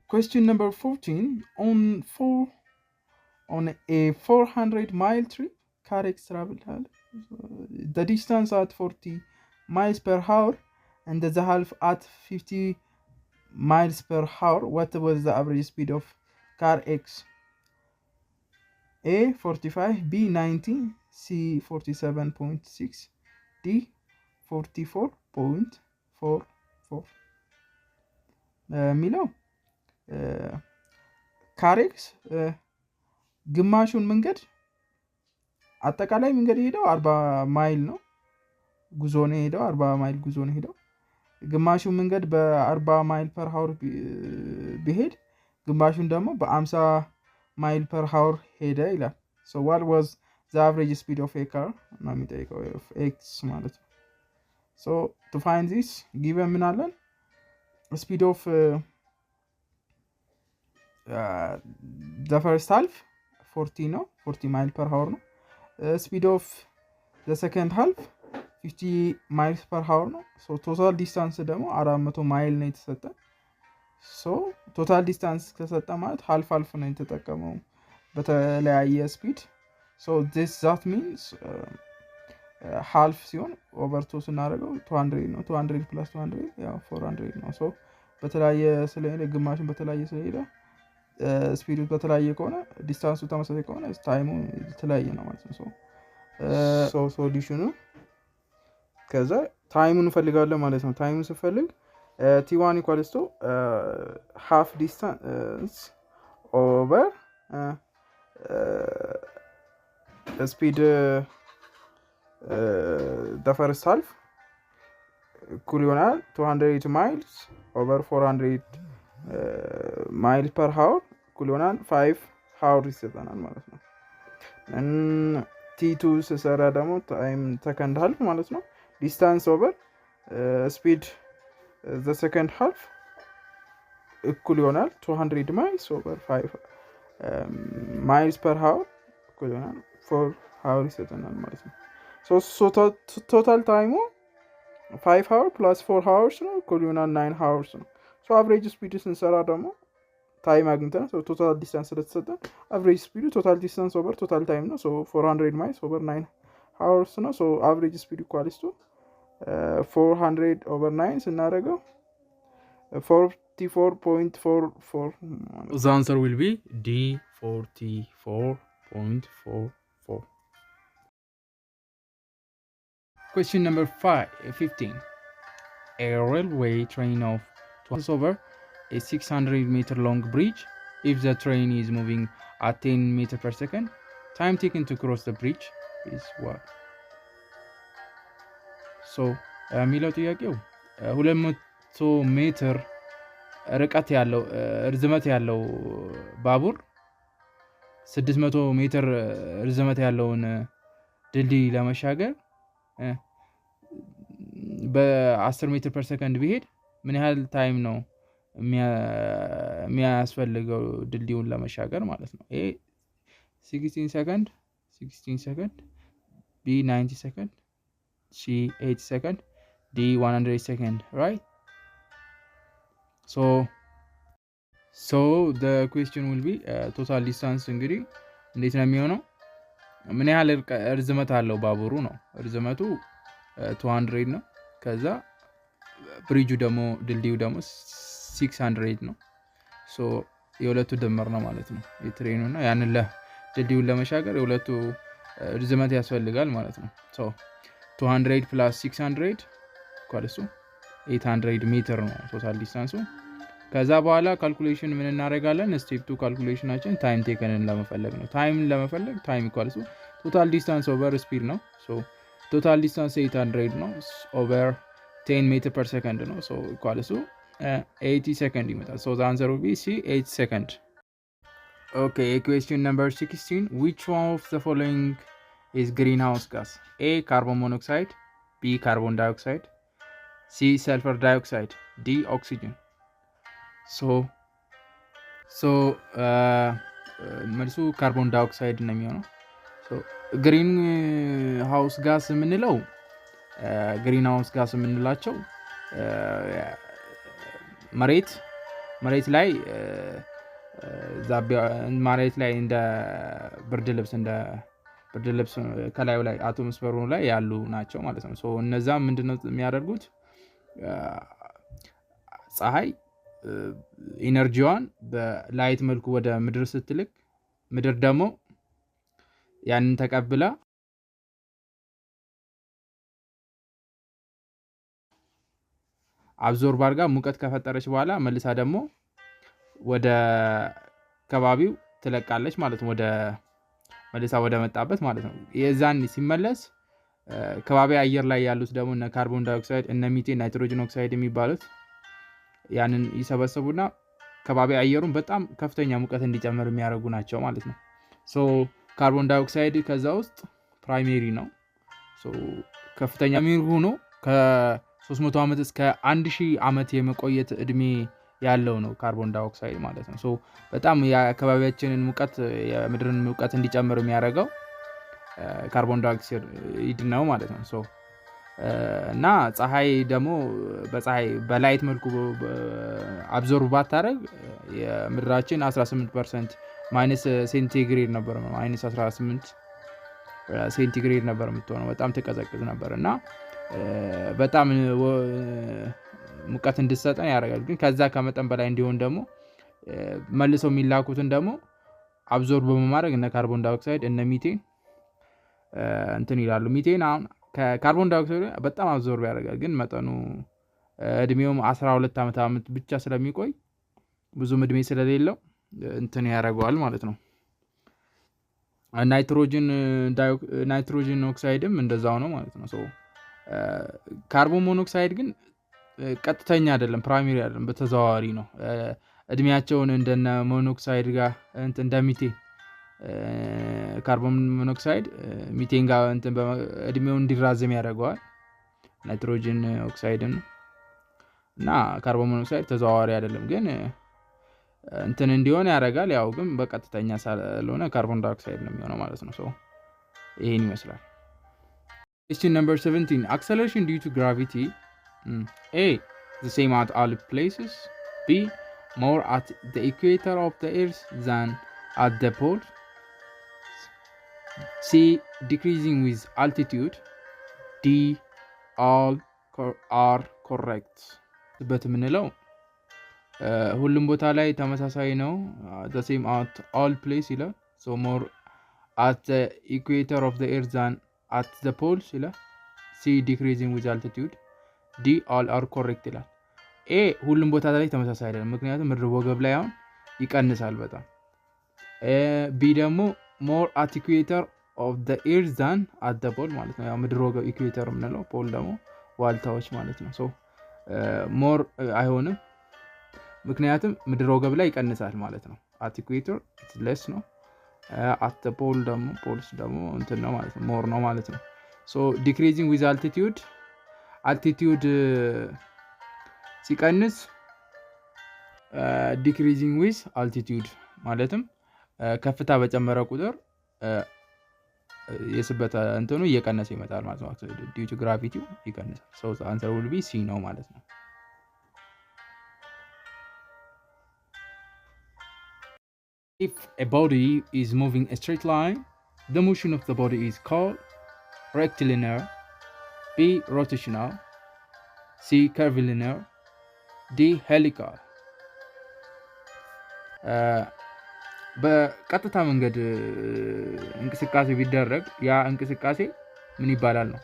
Question number 14. On a 400-mile trip, car X traveled the distance at 40 miles per hour and the half at 50 miles per hour. What was the average speed of car X? A 45, B 90, C 47.6, D 44.44 ሚለው ካሬክስ ግማሹን መንገድ አጠቃላይ መንገድ ሄደው 40 ማይል ነው ጉዞ ነው ሄደው 40 ማይል ጉዞ ነው ሄደው ግማሹን መንገድ በ40 ማይል ፐር ሃወር ቢሄድ ግማሹን ደግሞ በ50 ማይል ፐር ሃወር ሄደ ይላል። so what was the average speed of a car ነው የሚጠይቀው of x ማለት ነው። so to find this given ምን አለን speed of the first half 40 ነው 40 ማይል ፐር ሃወር ነው። speed of the second half 50 miles per hour ነው። so total distance ደግሞ 400 ማይል ነው የተሰጠ። so total distance ከሰጠ ማለት half ነው የተጠቀመው በተለያየ speed. so that means half ሲሆን over 2 ስናደርገው 200 ነው 200 plus 200 ያው 400 ነው። so በተለያየ ስለሄደ ግማሽን በተለያየ ስለሄደ ስፒዱ በተለያየ ከሆነ ዲስታንሱ ተመሳሳይ ከሆነ ታይሙ የተለያየ ነው ማለት ነው። so ሶሉሽኑ ከዛ ታይሙን እንፈልጋለን ማለት ነው። ታይሙን ስፈልግ t1 equals to half distance over speed the first half እኩል ይሆናል 200 miles over 400 miles per hour እኩል ይሆናል 5 hours ይሰጠናል ማለት ነው። t2 ስሰራ ደግሞ ታይም ሰከንድ ሃልፍ ማለት ነው። ዲስታንስ ኦቨር ስፒድ the second half እኩል ይሆናል 200 miles over 5 miles per hour እኩል ይሆናል 4 hours ይሰጠናል ማለት ነው። so total ታይሙ 5 hours plus 4 hours ነው እኩል ይሆናል 9 hours ነው። so average speed ስንሰራ ደግሞ ታይም አግኝተናል። so total distance ስለተሰጠን average speed total distance over total time ነው። so 400 miles over 9 hours ነው። so average speed equals to 400 over 9 ስናደርገው 44.44. The answer will be D 44.44. Question number 15. A railway train of 12 over a 600 meter long bridge. If the train is moving at 10 meters per second, time taken to cross the bridge is what? So የሚለው ጥያቄው 200 ሜትር ርቀት ያለው ርዝመት ያለው ባቡር 600 ሜትር ርዝመት ያለውን ድልድይ ለመሻገር በ10 ሜትር ፐር ሰከንድ ቢሄድ ምን ያህል ታይም ነው የሚያስፈልገው ድልድዩን ለመሻገር ማለት ነው። ይሄ 16 ሰከንድ B 90 second, C 80 second, D 100 second, right? So the question will be total distance እንግዲህ እንዴት ነው የሚሆነው? ምን ያህል ርዝመት አለው ባቡሩ ነው። ርዝመቱ 200 ነው። ከዛ ብሪጁ ደግሞ ድልድዩ ደግሞ 600 ነው። ሶ የሁለቱ ድምር ነው ማለት ነው የትሬኑ እና ያንን ድልድዩን ለመሻገር የሁለቱ ርዝመት ያስፈልጋል ማለት ነው። ሶ 200 + 600 = 800 ሜትር ነው ቶታል ዲስታንሱ። ከዛ በኋላ ካልኩሌሽን ምን እናደርጋለን? ስቴፕ 2 ካልኩሌሽናችን ታይም ቴከንን ለመፈለግ ነው። ታይም ለመፈለግ ታይም ኢኳልስ ቶታል ዲስታንስ ኦቨር ስፒድ ነው። ሶ ቶታል ዲስታንስ 800 ነው ኦቨር 10 ሜትር ፐር ሰከንድ ነው። ሶ ኢኳልስ 80 ሰከንድ ይመጣል። ሶ the answer will be C 8 second. Okay, question number 16. Which one of the following is greenhouse gas? A carbon monoxide, B carbon dioxide, C sulfur dioxide, D oxygen. So መልሱ ካርቦን ዳይኦክሳይድ ነው የሚሆነው። ግሪን ሃውስ ጋስ የምንለው የምንላቸው መሬት ላይ እንደ ብርድ ልብስ ከላዩ ላይ አቶሞስፌሩ ላይ ያሉ ናቸው ማለት ነው። እነዛ ምንድነው የሚያደርጉት? ፀሐይ ኢነርጂዋን በላይት መልኩ ወደ ምድር ስትልክ ምድር ደግሞ ያንን ተቀብላ አብዞርብ አድርጋ ሙቀት ከፈጠረች በኋላ መልሳ ደግሞ ወደ ከባቢው ትለቃለች ማለት ነው። መልሳ ወደ መጣበት ማለት ነው። የዛን ሲመለስ ከባቢ አየር ላይ ያሉት ደግሞ እነ ካርቦን ዳይኦክሳይድ እነ ሚቴን ናይትሮጅን ኦክሳይድ የሚባሉት ያንን ይሰበሰቡና ከባቢ አየሩን በጣም ከፍተኛ ሙቀት እንዲጨምር የሚያደርጉ ናቸው ማለት ነው። ካርቦን ዳይኦክሳይድ ከዛ ውስጥ ፕራይሜሪ ነው። ከፍተኛ ሚር ሆኖ ከ300 ዓመት እስከ 1000 ዓመት የመቆየት እድሜ ያለው ነው ካርቦን ዳይኦክሳይድ ማለት ነው። በጣም የአካባቢያችንን ሙቀት የምድርን ሙቀት እንዲጨምር የሚያደርገው ካርቦን ዳይኦክሳይድ ነው ማለት ነው። እና ፀሐይ ደግሞ በላይት መልኩ አብዞርብ ባታረግ የምድራችን 18% ማይነስ ሴንቲግሬድ ነበር ነው። ማይነስ 18 ሴንቲግሬድ ነበር የምትሆነው። በጣም ተቀዘቅዝ ነበር እና በጣም ሙቀት እንድትሰጠን ያደርጋል። ግን ከዛ ከመጠን በላይ እንዲሆን ደግሞ መልሰው የሚላኩትን ደግሞ አብዞርብ በማድረግ እነ ካርቦን ዳይኦክሳይድ እነ ሚቴን እንትን ይላሉ። ሚቴን አሁን ከካርቦን ዳይኦክሳይድ በጣም አብዞርብ ያደርጋል። ግን መጠኑ እድሜውም 12 ዓመት ብቻ ስለሚቆይ ብዙም እድሜ ስለሌለው እንትን ያደርገዋል ማለት ነው። ናይትሮጅን ኦክሳይድም እንደዛው ነው ማለት ነው። ካርቦን ሞኖክሳይድ ግን ቀጥተኛ አይደለም፣ ፕራይመሪ አይደለም፣ በተዘዋዋሪ ነው። እድሜያቸውን እንደነ ሞኖክሳይድ ጋር እንደ ሚቴን ካርቦን ሞኖክሳይድ ሚቴን ጋር እድሜውን እንዲራዘም ያደርገዋል። ናይትሮጅን ኦክሳይድን እና ካርቦን ሞኖክሳይድ ተዘዋዋሪ አይደለም፣ ግን እንትን እንዲሆን ያደርጋል። ያው ግን በቀጥተኛ ስለሆነ ካርቦን ዳይኦክሳይድ ነው የሚሆነው ማለት ነው። ይሄን ይመስላል። Question number 17. Acceleration due to gravity. A. The same at all places. B. More at the equator of the Earth than at the pole. C. Decreasing with altitude. D. All are correct. በትምንለው ሁሉም ቦታ ላይ ተመሳሳይ ነው። the same at all place ይላል። more at the equator of the Earth than at the poles ይላል። C. decreasing with altitude. D. all are correct ይላል። A. ሁሉም ቦታ ላይ ተመሳሳይ አይደለም፣ ምክንያቱም ምድር ወገብ ላይ አሁን ይቀንሳል በጣም። B ደግሞ more at equator of the Earth than at the pole ማለት ነው። ያው ምድር ወገብ ኢኩዌተር የምንለው፣ ፖል ደግሞ ዋልታዎች ማለት ነው። ሞር አይሆንም፣ ምክንያቱም ምድር ወገብ ላይ ይቀንሳል ማለት ነው። at equator less ነው። at the pole ፖልስ ደግሞ እንትን ነው ማለት ነው፣ ሞር ነው ማለት ነው። decreasing with altitude ሲቀንስ decreasing with altitude ማለትም ከፍታ በጨመረ ቁጥር የስበት እንትኑ እየቀነሰ ይመጣል ማለት ነው ዲዩ ቱ ግራቪቲው ይቀንሳል so the answer will be C ነው ማለት ነው if a body is moving a straight line the motion of the body is called rectilinear B rotational C curvilinear D helical በቀጥታ መንገድ እንቅስቃሴ ቢደረግ ያ እንቅስቃሴ ምን ይባላል ነው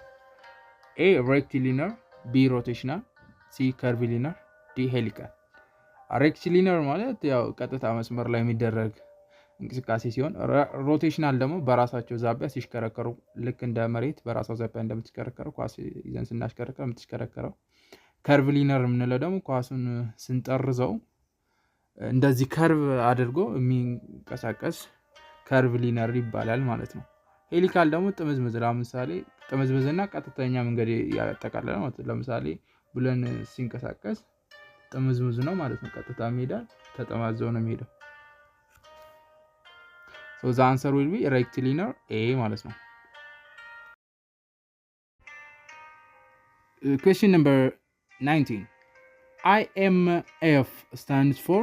A rectilinear B rotational C curvilinear D helical rectilinear ማለት ያው ቀጥታ መስመር ላይ የሚደረግ እንቅስቃሴ ሲሆን ሮቴሽናል ደግሞ በራሳቸው ዛቢያ ሲሽከረከሩ ልክ እንደ መሬት በራሳው ዛቢያ እንደምትሽከረከረው ኳስ ይዘን ስናሽከረከር የምትሽከረከረው curvilinear የምንለው ደግሞ ኳሱን ስንጠርዘው እንደዚህ ከርቭ አድርጎ የሚንቀሳቀስ curvilinear ይባላል ማለት ነው ሄሊካል ደግሞ ጥምዝምዝ ለምሳሌ ጥምዝምዝና ቀጥተኛ መንገድ ያጠቃልላል ማለት ነው ለምሳሌ ብለን ሲንቀሳቀስ ጥምዝምዝ ነው ማለት ነው ቀጥታ ይሄዳል ተጠማዘው ነው የሚሄደው so the answer will be rectilinear A ማለት ነው question number 19 IMF stands for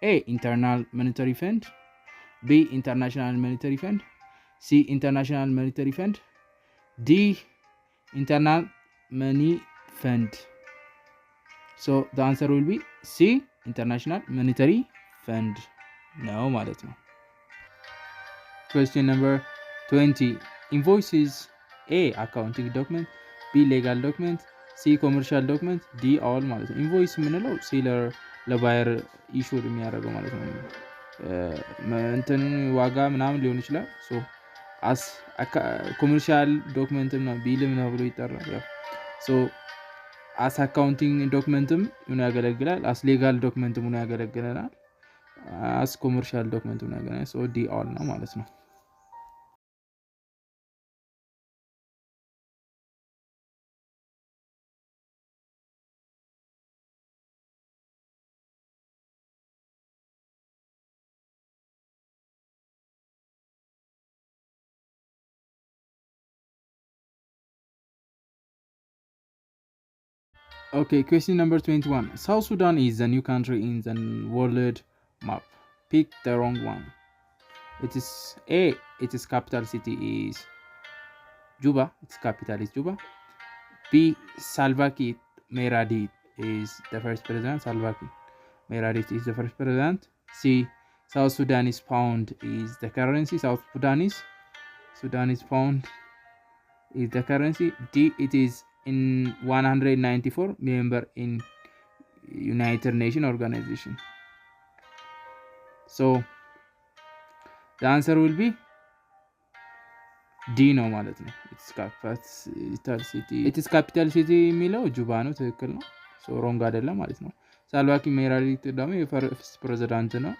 A internal monetary fund B international monetary fund C international monetary fund D internal money fund so the answer will be C international monetary fund ነው ማለት ነው question number 20 invoices A accounting document B legal document C commercial document D all ማለት ነው invoice ምንለው seller ለባየር ኢሹድ የሚያደርገው ማለት ነው እንትን ዋጋ ምናምን ሊሆን ይችላል so as commercial document ነው ቢልም ነው ብሎ ይጠራል ያው so as accounting documentም ምን ያገለግላል as legal documentም ምን ያገለግላል as commercial document ምን ያገለግላል so D all ነው ማለት ነው Okay, question number 21. South Sudan is the new country in the world map. Pick the wrong one. It is A. Its capital city is Juba. Its capital is Juba. B. Salva Kiir Mayardit is the first president. Salva Kiir Mayardit is the first president. C. South Sudanese pound is the currency. South Sudanese pound is the currency. D. It is in 194 member in United Nations organization. So the answer will be D ነው ማለት ነው its capital city የሚለው ጁባ ነው ትክክል ነው so wrong አይደለም ማለት ነው ሳልቫ ኪር ሜይራዲት ደግሞ የፈርስት ፕሬዝዳንት ነው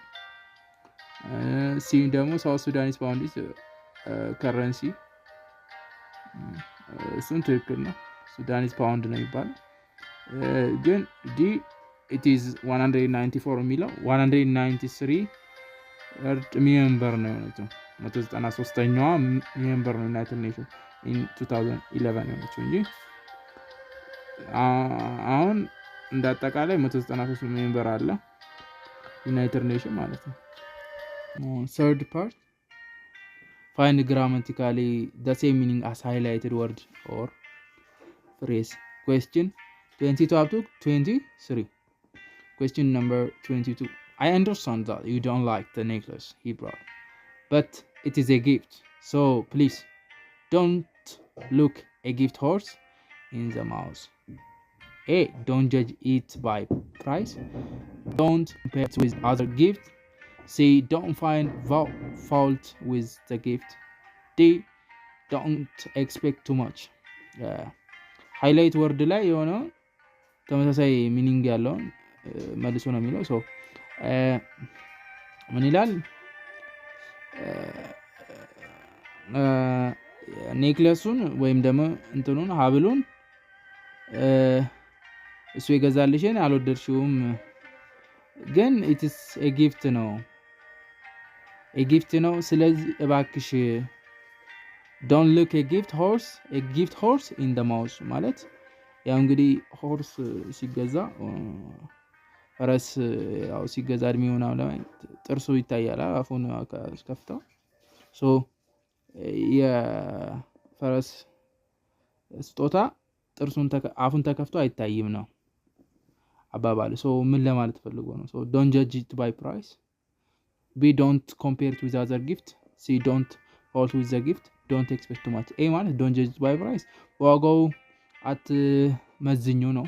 ሲ ደግሞ ሳውት ሱዳኒስ ፓውንድ ከረንሲ እሱም ትክክል ነው Sudanese pound ነው የሚባለው ግን D it is 194 የሚለው 193 ሜምበር ነው ማለት ነው 193ኛዋ ሜምበር ነው ዩናይትድ ኔሽን in 2011 ነው እንጂ አሁን እንዳጠቃላይ 193 ሜምበር አለ ዩናይትድ ኔሽን ማለት ነው third part find grammatically the same meaning as highlighted word or phrase question 22 up to 23 question number 22 I understand that you don't like the necklace he brought but it is a gift so please don't look a gift horse in the mouth A don't judge it by price don't compare it with other gifts C don't find fault with the gift D don't expect too much ሃይላይት ወርድ ላይ የሆነ ተመሳሳይ ሚኒንግ ያለው መልሶ ነው የሚለው ሶ ምን ይላል ኔክለሱን ወይም ደግሞ እንትኑን ሀብሉን እሱ የገዛልሽን አልወደድሽውም ግን ኢትስ ኤ ጊፍት ነው ስለዚህ እባክሽ don't look a gift horse in the mouth ማለት ያው እንግዲህ ሆርስ ሲገዛ ፈረስ ያው ሲገዛ እድሜው ነው ጥርሱ ይታያል አፉን ከፍተው ሶ የፈረስ ስጦታ ጥርሱን አፉን ተከፍቶ አይታይም ነው አባባሉ ሶ ምን ለማለት ፈልጎ ነው ሶ don't judge it by price b don't compare it with other gift c don't fault with the gift don't expect too much a ማለት don't judge it by price ዋጋው አትመዝኙ ነው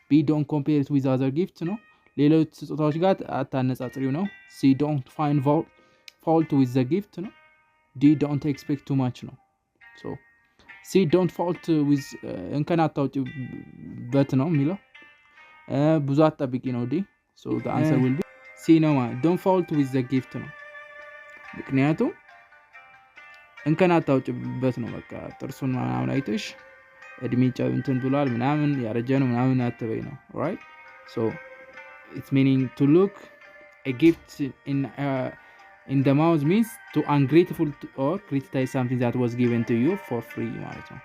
b don't compare it with other gift ነው ሌሎች ስጦታዎች ጋር አታነጻጽሪው ነው c don't find fault with the gift ነው d don't expect too much ነው so c don't fault with እንከን አታውጪበት ነው የሚለው ብዙ አጣብቂ ነው d so the answer will be c ነው don't fault with the gift ነው ምክንያቱም እንከን አታውጪበት ነው በቃ ጥርሱን ምናምን አይተሽ እድሜው እንትን ብሏል ምናምን ያረጀ ነው ምናምን አትበይ ነው right so it's meaning to look a gift in the mouth means to ungrateful or criticize something that was given to you for free ማለት ነው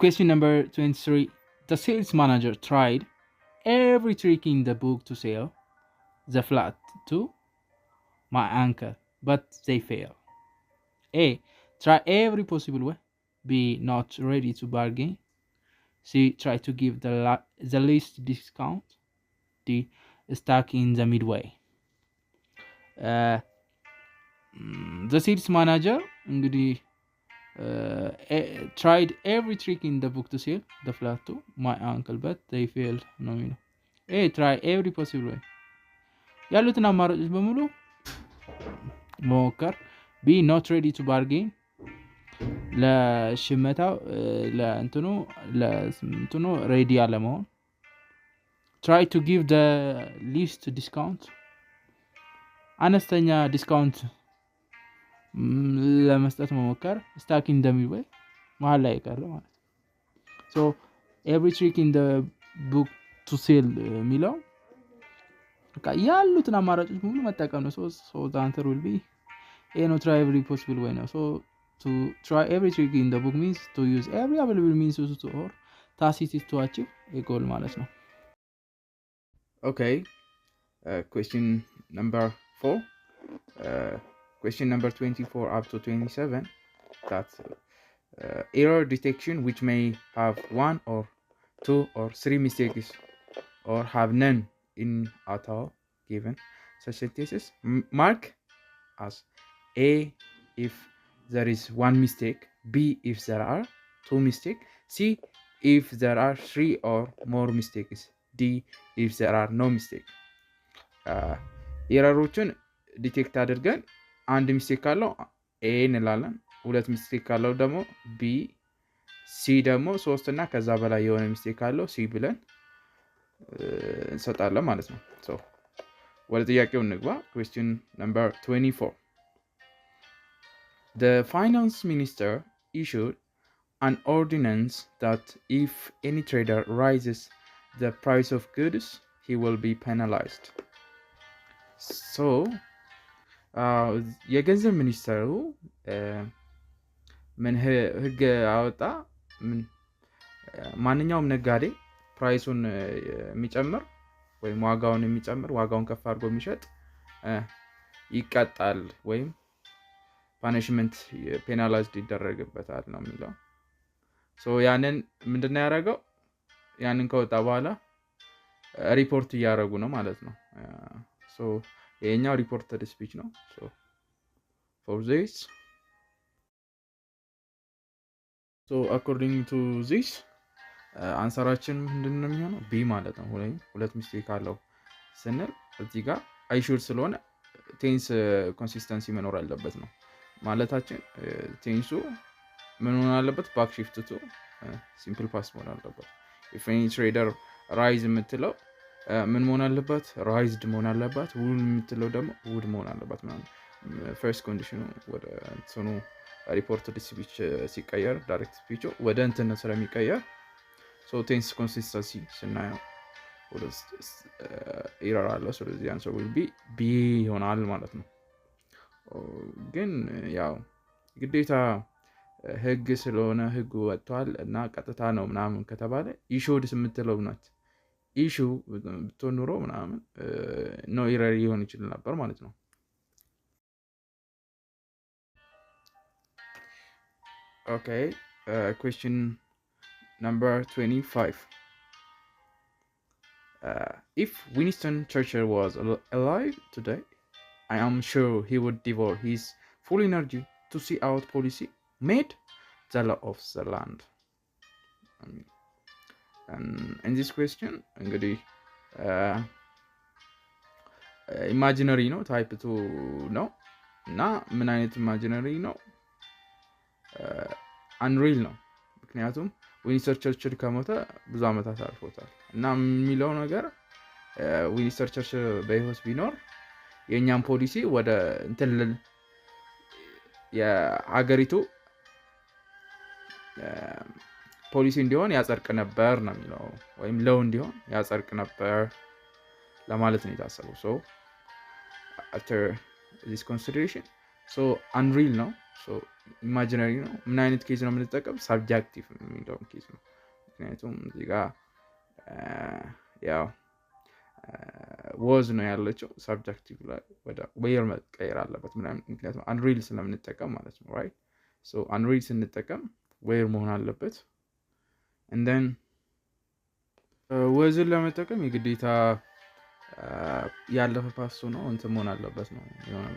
question number 23 the sales manager tried every trick in the book to sell the flat to my uncle but they failed a try every possible way b not ready to bargain c try to give the least discount d stuck in the midway the sales manager እንግዲህ tried every trick in the book to sell the flat to my uncle but they failed ነው የሚለው a try every possible way ያሉትን አማራጮች በሙሉ ሞከር b not ready to bargain ለሽመታው ለእንትኑ ሬዲ አለመሆን try to give the least discount አነስተኛ ዲስካውንት ለመስጠት መሞከር stuck in the midway መሃል ላይ ቀረ ማለት so every trick in the book to sell የሚለው በቃ ያሉትን አማራጮች ሁሉ መጠቀም ነው so the answer will be a no try every possible way ነው so to try every trick in the book means to use every available means to or tacit to achieve a goal ማለት ነው okay question number 4 question number 24 up to 27 that's error detection which may have one or two or three mistakes or have none in at all given such sentences mark as a if there is one mistake b if there are two mistakes c if there are three or more mistakes d if there are no mistakes ኤረሮችን ዲቴክት አድርገን አንድ ሚስቴክ ካለው ኤ እንላለን ሁለት ሚስቴክ ካለው ደግሞ ቢ ሲ ደግሞ ሶስት እና ከዛ በላይ የሆነ ሚስቴክ ካለው ሲ ብለን እንሰጣለን ማለት ነው ሶ ወደ ጥያቄው እንግባ question number 24 The finance minister issued an ordinance that if any trader raises the price of goods, he will be penalized. So, የገንዘብ ሚኒስተሩ ምን ህግ አወጣ ማንኛውም ነጋዴ ፕራይሱን የሚጨምር ወይም ዋጋውን ከፍ አድርጎ የሚሸጥ ይቀጣል ወይም ፓኒሽመንት ፔናላይዝድ ይደረግበታል ነው የሚለው ሶ ያንን ምንድነው ያደረገው ያንን ከወጣ በኋላ ሪፖርት እያደረጉ ነው ማለት ነው ሶ የኛው ሪፖርተድ ስፒች ነው ሶ for this so according to this አንሰራችን ምንድነው የሚሆነው ቢ ማለት ነው ሁለት ሚስቴክ አለው ስንል እዚህ ጋር አይሹር ስለሆነ ቴንስ ኮንሲስተንሲ መኖር አለበት ነው ማለታችን ቴንሱ ምን ሆነ አለበት ባክ ሺፍት ቱ ሲምፕል ፓስት መሆን አለበት if any trader rise የምትለው ምን መሆን አለበት ራይዝድ መሆን አለበት ውል የምትለው ደግሞ ውድ መሆን አለበት ማለት ፈርስት ኮንዲሽኑ ወደ እንትኑ ሪፖርትድ ስፒች ሲቀየር ዳይሬክት ስፒቹ ወደ እንትን ስለሚቀየር ሶ ቴንስ ኮንሲስተንሲ ስናየው ወደ ኤረር አለ ስለዚህ answer will be b ይሆናል ማለት ነው ግን ያው ግዴታ ህግ ስለሆነ ህጉ ወጥቷል እና ቀጥታ ነው ምናምን ከተባለ ኢሹድስ የምትለው ናት። ኢሹ ብትሆን ኑሮ ምናምን ኖ ኢረር ሊሆን ይችል ነበር ማለት ነው። ኦኬ ኩዌስችን ነምበር 25 if Winston Churchill was alive today, I am sure he would devote his full energy to see out policy made the law of the land. In this question እንግዲህ ኢማጂነሪ ነው ታይፕ 2 ነው እና ምን አይነት ኢማጂነሪ ነው? አንሪል ነው። ምክንያቱም ዊንስተን ቸርችል ከሞተ ብዙ ዓመታት አልፎታል እና የሚለው ነገር ዊንስተን ቸርችል በህይወት ቢኖር የእኛም ፖሊሲ ወደ እንትን የሀገሪቱ ፖሊሲ እንዲሆን ያጸድቅ ነበር ነው የሚለው፣ ወይም ለው እንዲሆን ያጸድቅ ነበር ለማለት ነው የታሰበው። ሶ after this consideration so unreal ነው፣ ሶ ኢማጂነሪ ነው። ምን አይነት ኬዝ ነው የምንጠቀም? ሳብጀክቲቭ የሚለውን ኬዝ ነው። ምክንያቱም እዚህ ጋር ያው ወዝ ነው ያለችው ሳብጀክቲቭ ላይ ወደ ዌር መቀየር አለበት ምናምን፣ ምክንያቱም አንሪል ስለምንጠቀም ማለት ነው። ራይት ሶ አንሪል ስንጠቀም ዌር መሆን አለበት። እንደን ወዝን ለመጠቀም የግዴታ ያለፈ ፓስቱ ነው እንትን መሆን አለበት ነው፣ የሆነ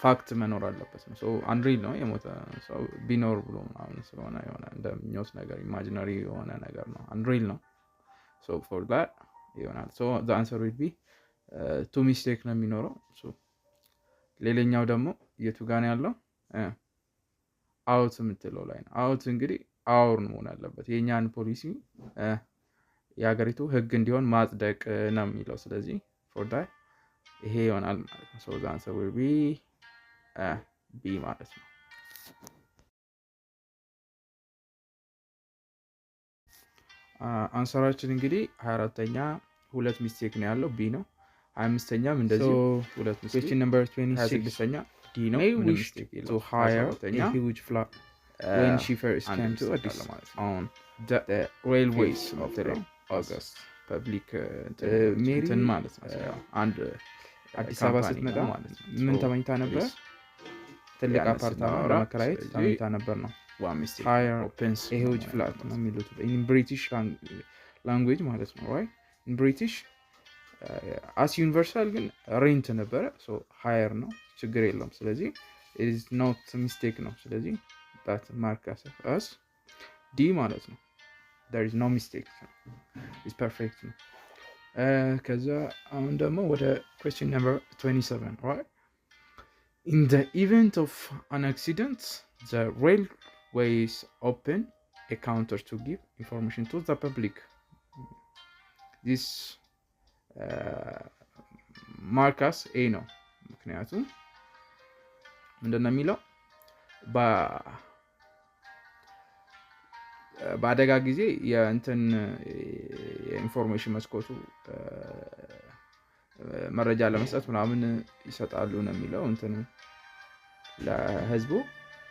ፋክት መኖር አለበት ነው። ሶ አንሪል ነው የሞተ ሰው ቢኖር ብሎ ምናምን ስለሆነ የሆነ እንደሚወስ ነገር ኢማጂነሪ የሆነ ነገር ነው፣ አንሪል ነው። ሶ ፎር ዳት ይሆናል። ሶ ዘ አንሰር ዊል ቢ ቱ ሚስቴክ ነው የሚኖረው። ሶ ሌላኛው ደግሞ የቱ ጋር ነው ያለው? አውት የምትለው ላይ ነው። አውት እንግዲህ አውር መሆን አለበት፣ የእኛን ፖሊሲ የሀገሪቱ ህግ እንዲሆን ማጽደቅ ነው የሚለው። ስለዚህ ፎር ዳት ይሄ ይሆናል ማለት ነው። ሶ ዘ አንሰር ዊል ቢ ቢ ማለት ነው። አንሰራችን እንግዲህ 24ኛ ሁለት ሚስቴክ ነው ያለው፣ ቢ ነው። 25ኛም እንደዚህ ሁለት ሚስቴክ። ኩዌስችን ነምበር 26ኛ ዲ ነው፣ ምንም ሚስቴክ የለውም። ሶ hire a huge flag when she first came to Addis on the railways of the August ፐብሊክ እንትን ማለት ነው። አንድ አዲስ አበባ ስትመጣ ምን ተመኝታ ነበር? ትልቅ አፓርታማ ለመከራየት ተመኝታ ነበር ነው። hire a huge flat ነው የሚሉት in British language ማለት ነው። right in British as universal ግን ሬንት ነበረ። ሶ hire ነው፣ ችግር የለውም። ስለዚህ it is not mistake ነው። ስለዚህ that mark as D ማለት ነው። there is no mistake, it's perfect ነው። ከዛ አሁን ደግሞ ወደ question number 27 right in the event of an accident the railways open a counter to give information to the public. this ማርካስ ኤ ነው። ምክንያቱም ምንድነው የሚለው በአደጋ ጊዜ የእንትን የኢንፎርሜሽን መስኮቱ መረጃ ለመስጠት ምናምን ይሰጣሉ ነው የሚለው። እንትን ለህዝቡ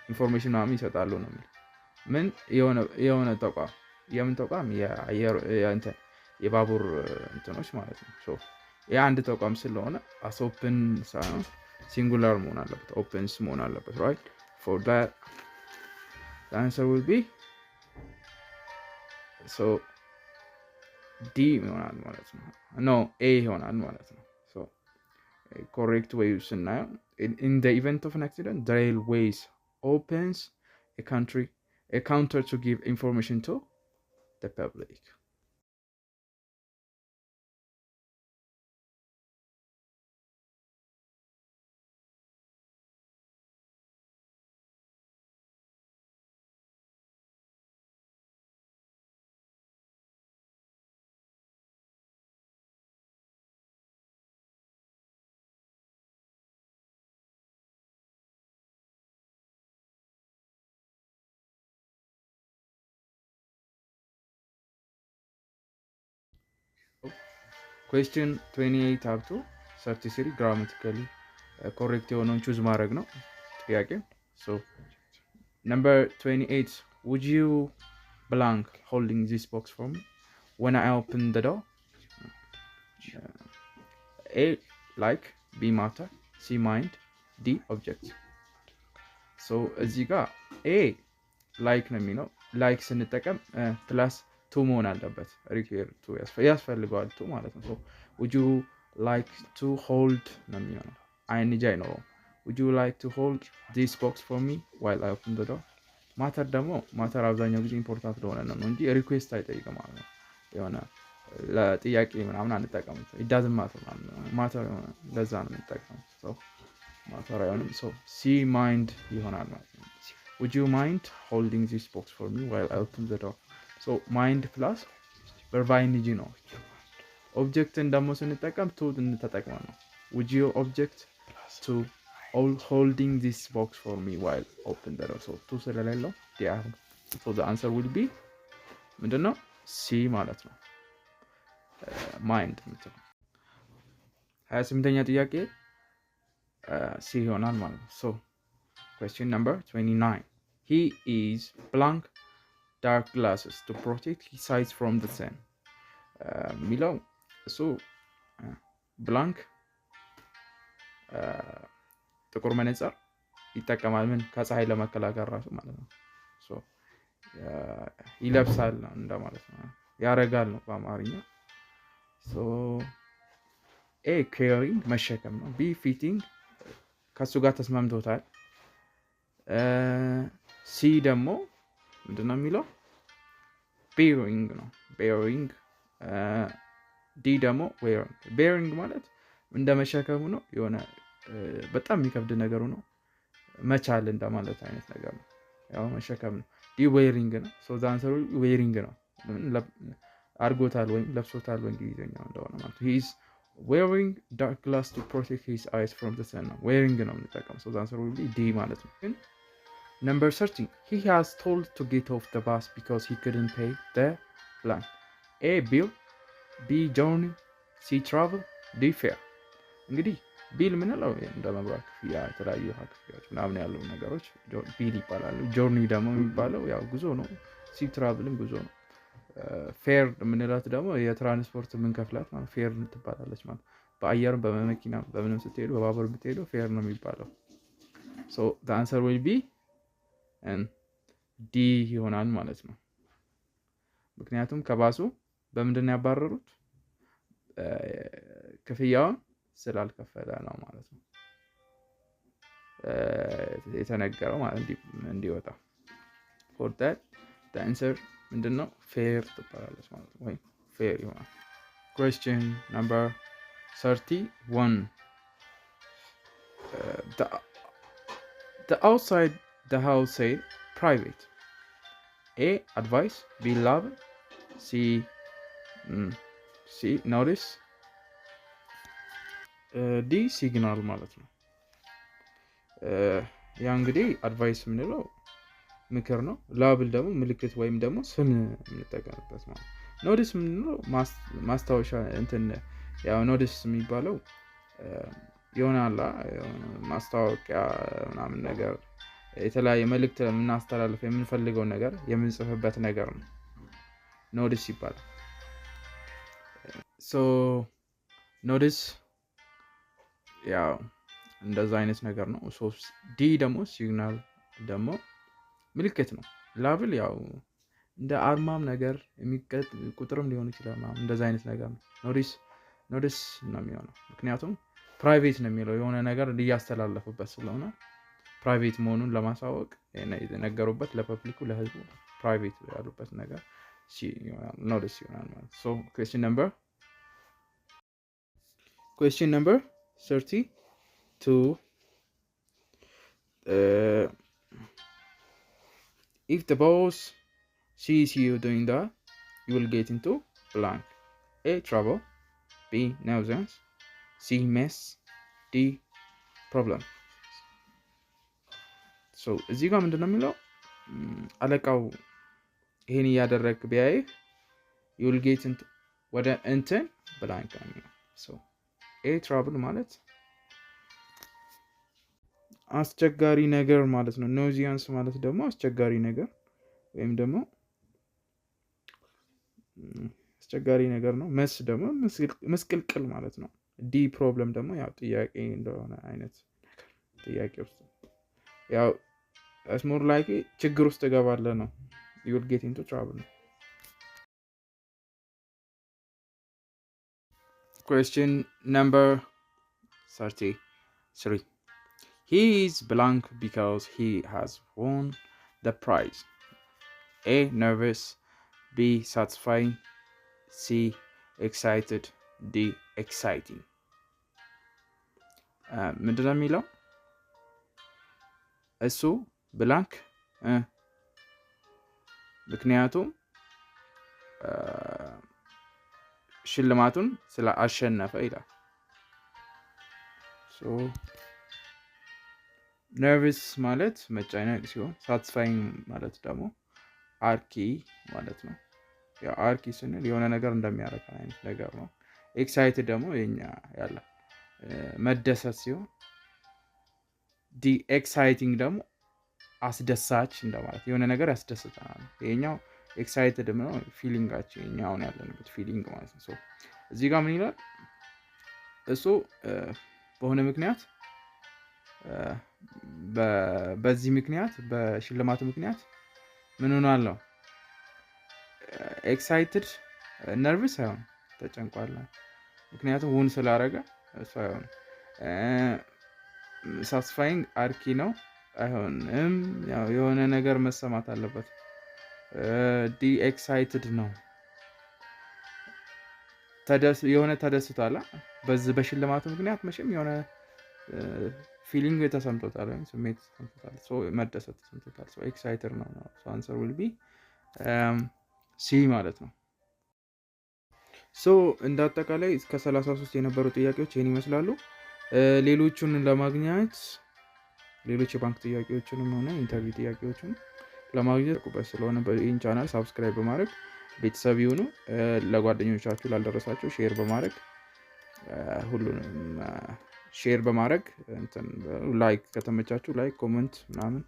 ኢንፎርሜሽን ምናምን ይሰጣሉ ነው የሚለው። ምን የሆነ ተቋም፣ የምን ተቋም? የእንትን የባቡር እንትኖች ማለት ነው። ሶ የአንድ ተቋም ስለሆነ አስ ኦፕን ሳይሆን ሲንጉላር መሆን አለበት፣ ኦፕንስ መሆን አለበት። ራይት ፎር ዳት the answer will be so D ይሆናል ማለት ነው። ኖ ኤ ይሆናል ማለት ነው። ሶ ኮሬክት ዌይ ስናየው in the event of an accident the railways opens a counter to give information to the public. Question 28 up to 33 grammatically ኮሬክት የሆነውን ቹዝ ማድረግ ነው ጥያቄ። ሶ number 28 would you blank holding this box for me when I open the door? A like, B matter, C mind, D object. so እዚህ ጋር A like ነው የሚለው like ስንጠቀም ፕላስ 2 መሆን አለበት require to ያስፈልገዋል 2 ማለት ነው። so would you like to hold ነው የሚሆነው ing አይኖረው would you like to hold this box for me while I open the door? ማተር ደግሞ ማተር አብዛኛው ጊዜ ኢምፖርታንት ለሆነ ነው እንጂ ሪኩዌስት አይጠይቅም ማለት ነው። የሆነ ለጥያቄ ምናምን አንጠቀምም it doesn't matter ማተር ለዛ ነው የምንጠቀመው so ማተር አይሆንም so C mind ይሆናል ማለት ነው። would you mind holding this box for me while I open the door? so mind plus verb ing ነው። ኦብጀክትን ደግሞ ስንጠቀም to እንተጠቅመን ነው would you object to holding this box for me while open the door? so to ስለሌለው ዲያር so the answer will be ምንድነው C ማለት ነው mind ምንድነው 28ኛ ጥያቄ C ይሆናል ማለት ነው። so question number 29 he is blank dark glasses to protect his eyes from the sun ሚለው እሱ blank ጥቁር መነጽር ይጠቀማል ምን ከፀሐይ ለመከላከል ራሱ ማለት ነው። ሶ ይለብሳል እንደማለት ነው ያረጋል ነው በአማርኛ። ሶ ኤ carrying መሸከም ነው። ቢ fitting ከሱ ጋር ተስማምቶታል። ሲ ደግሞ ምንድነው የሚለው bearing ነው bearing። ዲ ደግሞ wearing bearing ማለት እንደመሸከሙ ነው የሆነ በጣም የሚከብድ ነገሩ ነው መቻል እንደማለት አይነት ነገር ነው ያው መሸከም ነው። ዲ wearing ነው so the answer wearing ነው አርጎታል ወይም ለብሶታል በእንግሊዘኛው እንደሆነ ማለት he is wearing dark glass to protect his eyes from the sun ነው wearing ነው የምንጠቀመው so the answer will be D ማለት ነው። ግን number 13 he has told to get off the bus because he couldn't pay the blank. A bill, B journey, C travel, D fare። እንግዲህ ቢል ምንለው እንደ መብራት ክፍያ የተለያዩ ክፍያዎች ምናምን ያሉ ነገሮች ቢል ይባላሉ። ጆርኒ ደግሞ የሚባለው ያው ጉዞ ነው። ሲ ትራቭልም ጉዞ ነው። ፌር የምንላት ደግሞ የትራንስፖርት የምንከፍላት ማለት ፌር ትባላለች ማለት በአየርም በመኪና በምንም ስትሄዱ በባቡር ብትሄዱ ፌር ነው የሚባለው። so the answer will be and D ይሆናል ማለት ነው። ምክንያቱም ከባሱ በምንድን ነው ያባረሩት ክፍያውን ስላልከፈለ ነው ማለት ነው የተነገረው ማለት እንዲወጣ for that the answer ምንድነው ፌር ትባላለች ማለት ነው ወይ ፌር ይሆናል። question number 31 the outside the house said private. A advice, B love, C notice, ዲ ሲግናል ማለት ነው። ያ እንግዲህ አድቫይስ የምንለው ምክር ነው። ላብል ደግሞ ምልክት ወይም ደግሞ ስም የምንጠቀምበት ማለት ነው። ኖቲስ የምንለው ማስታወሻ እንትን ያው ኖቲስ የሚባለው ይሆናል ማስታወቂያ ምናምን ነገር የተለያየ መልእክት የምናስተላልፍ የምንፈልገው ነገር የምንጽፍበት ነገር ነው ኖቲስ ይባላል። ሶ ኖቲስ ያው እንደዛ አይነት ነገር ነው። ሶ ዲ ደግሞ ሲግናል ደግሞ ምልክት ነው። ላብል ያው እንደ አርማም ነገር የሚቀጥ ቁጥርም ሊሆን ይችላል ማለት እንደዛ አይነት ነገር ነው። ኖቲስ ነው የሚሆነው ምክንያቱም ፕራይቬት ነው የሚለው የሆነ ነገር እያስተላለፉበት ስለሆነ ፕራይቬት መሆኑን ለማሳወቅ የነገሩበት ለፐብሊኩ ለህዝቡ ፕራይቬት ያሉበት ነገር ኖቲስ ይሆናል ማለት ሶ question number 32 if the boss sees you doing that you will get into blank. A trouble, B nuisance, C mess, D problem. so እዚህ ጋር ምንድነው የሚለው አለቃው ይሄን ያደረክ ቢያይህ you will get into ወደ እንትን blank ነው። so A trouble ማለት አስቸጋሪ ነገር ማለት ነው። ኖዚያንስ ማለት ደግሞ አስቸጋሪ ነገር ወይም ደግሞ አስቸጋሪ ነገር ነው። መስ ደግሞ ምስቅልቅል ማለት ነው። ዲ ፕሮብለም ደግሞ ያው ጥያቄ እንደሆነ አይነት ጥያቄ ውስጥ ያው ሞር ላይክ ችግር ውስጥ እገባለሁ ነው። you will get into trouble. Question number 33. He is blank because he has won the prize. A. Nervous. B. Satisfying. C. Excited. D. Exciting. ምንድን ነው የሚለው? እሱ ብላንክ ምክንያቱም ሽልማቱን ስለ አሸነፈ ይላል። ነርቭስ ማለት መጨነቅ ሲሆን ሳቲስፋይንግ ማለት ደግሞ አርኪ ማለት ነው። ያው አርኪ ስንል የሆነ ነገር እንደሚያረካ አይነት ነገር ነው። ኤክሳይትድ ደግሞ የኛ ያለ መደሰት ሲሆን ዲ ኤክሳይቲንግ ደግሞ አስደሳች እንደማለት የሆነ ነገር ያስደስተናል። ይሄኛው ኤክሳይትድ ነው ፊሊንጋችን የኛ አሁን ያለንበት ፊሊንግ ማለት ነው። እዚህ ጋር ምን ይላል? እሱ በሆነ ምክንያት በዚህ ምክንያት በሽልማቱ ምክንያት ምን ሆኗል ነው ኤክሳይትድ ነርቭስ አይሆን ተጨንቋል። ምክንያቱም ውን ስላረገ እሱ አይሆን። ሳቲስፋይንግ አርኪ ነው አይሆንም። ያው የሆነ ነገር መሰማት አለበት። ዲ ኤክሳይትድ ነው የሆነ ተደስቷል። በዚህ በሽልማቱ ምክንያት መቼም የሆነ ፊሊንግ ተሰምቶታል ወይም ስሜት ተሰምቶታል። መደሰት ተሰምቶታል። ኤክሳይትድ ነው። አንሰር ዊል ቢ ሲ ማለት ነው። እንደ አጠቃላይ እስከ 33 የነበሩ ጥያቄዎች ይህን ይመስላሉ። ሌሎቹን ለማግኘት ሌሎች የባንክ ጥያቄዎችንም ሆነ ኢንተርቪው ጥያቄዎችን ለማግኘት ቁበት ስለሆነ በይህን ቻናል ሳብስክራይብ በማድረግ ቤተሰብ ይሁኑ። ለጓደኞቻችሁ ላልደረሳችሁ ሼር በማድረግ ሁሉንም ሼር በማድረግ ላይክ ከተመቻችሁ ላይክ፣ ኮመንት ምናምን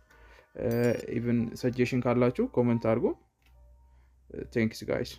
ኢቭን ሰጀሽን ካላችሁ ኮመንት አድርጎ። ቴንክስ ጋይስ።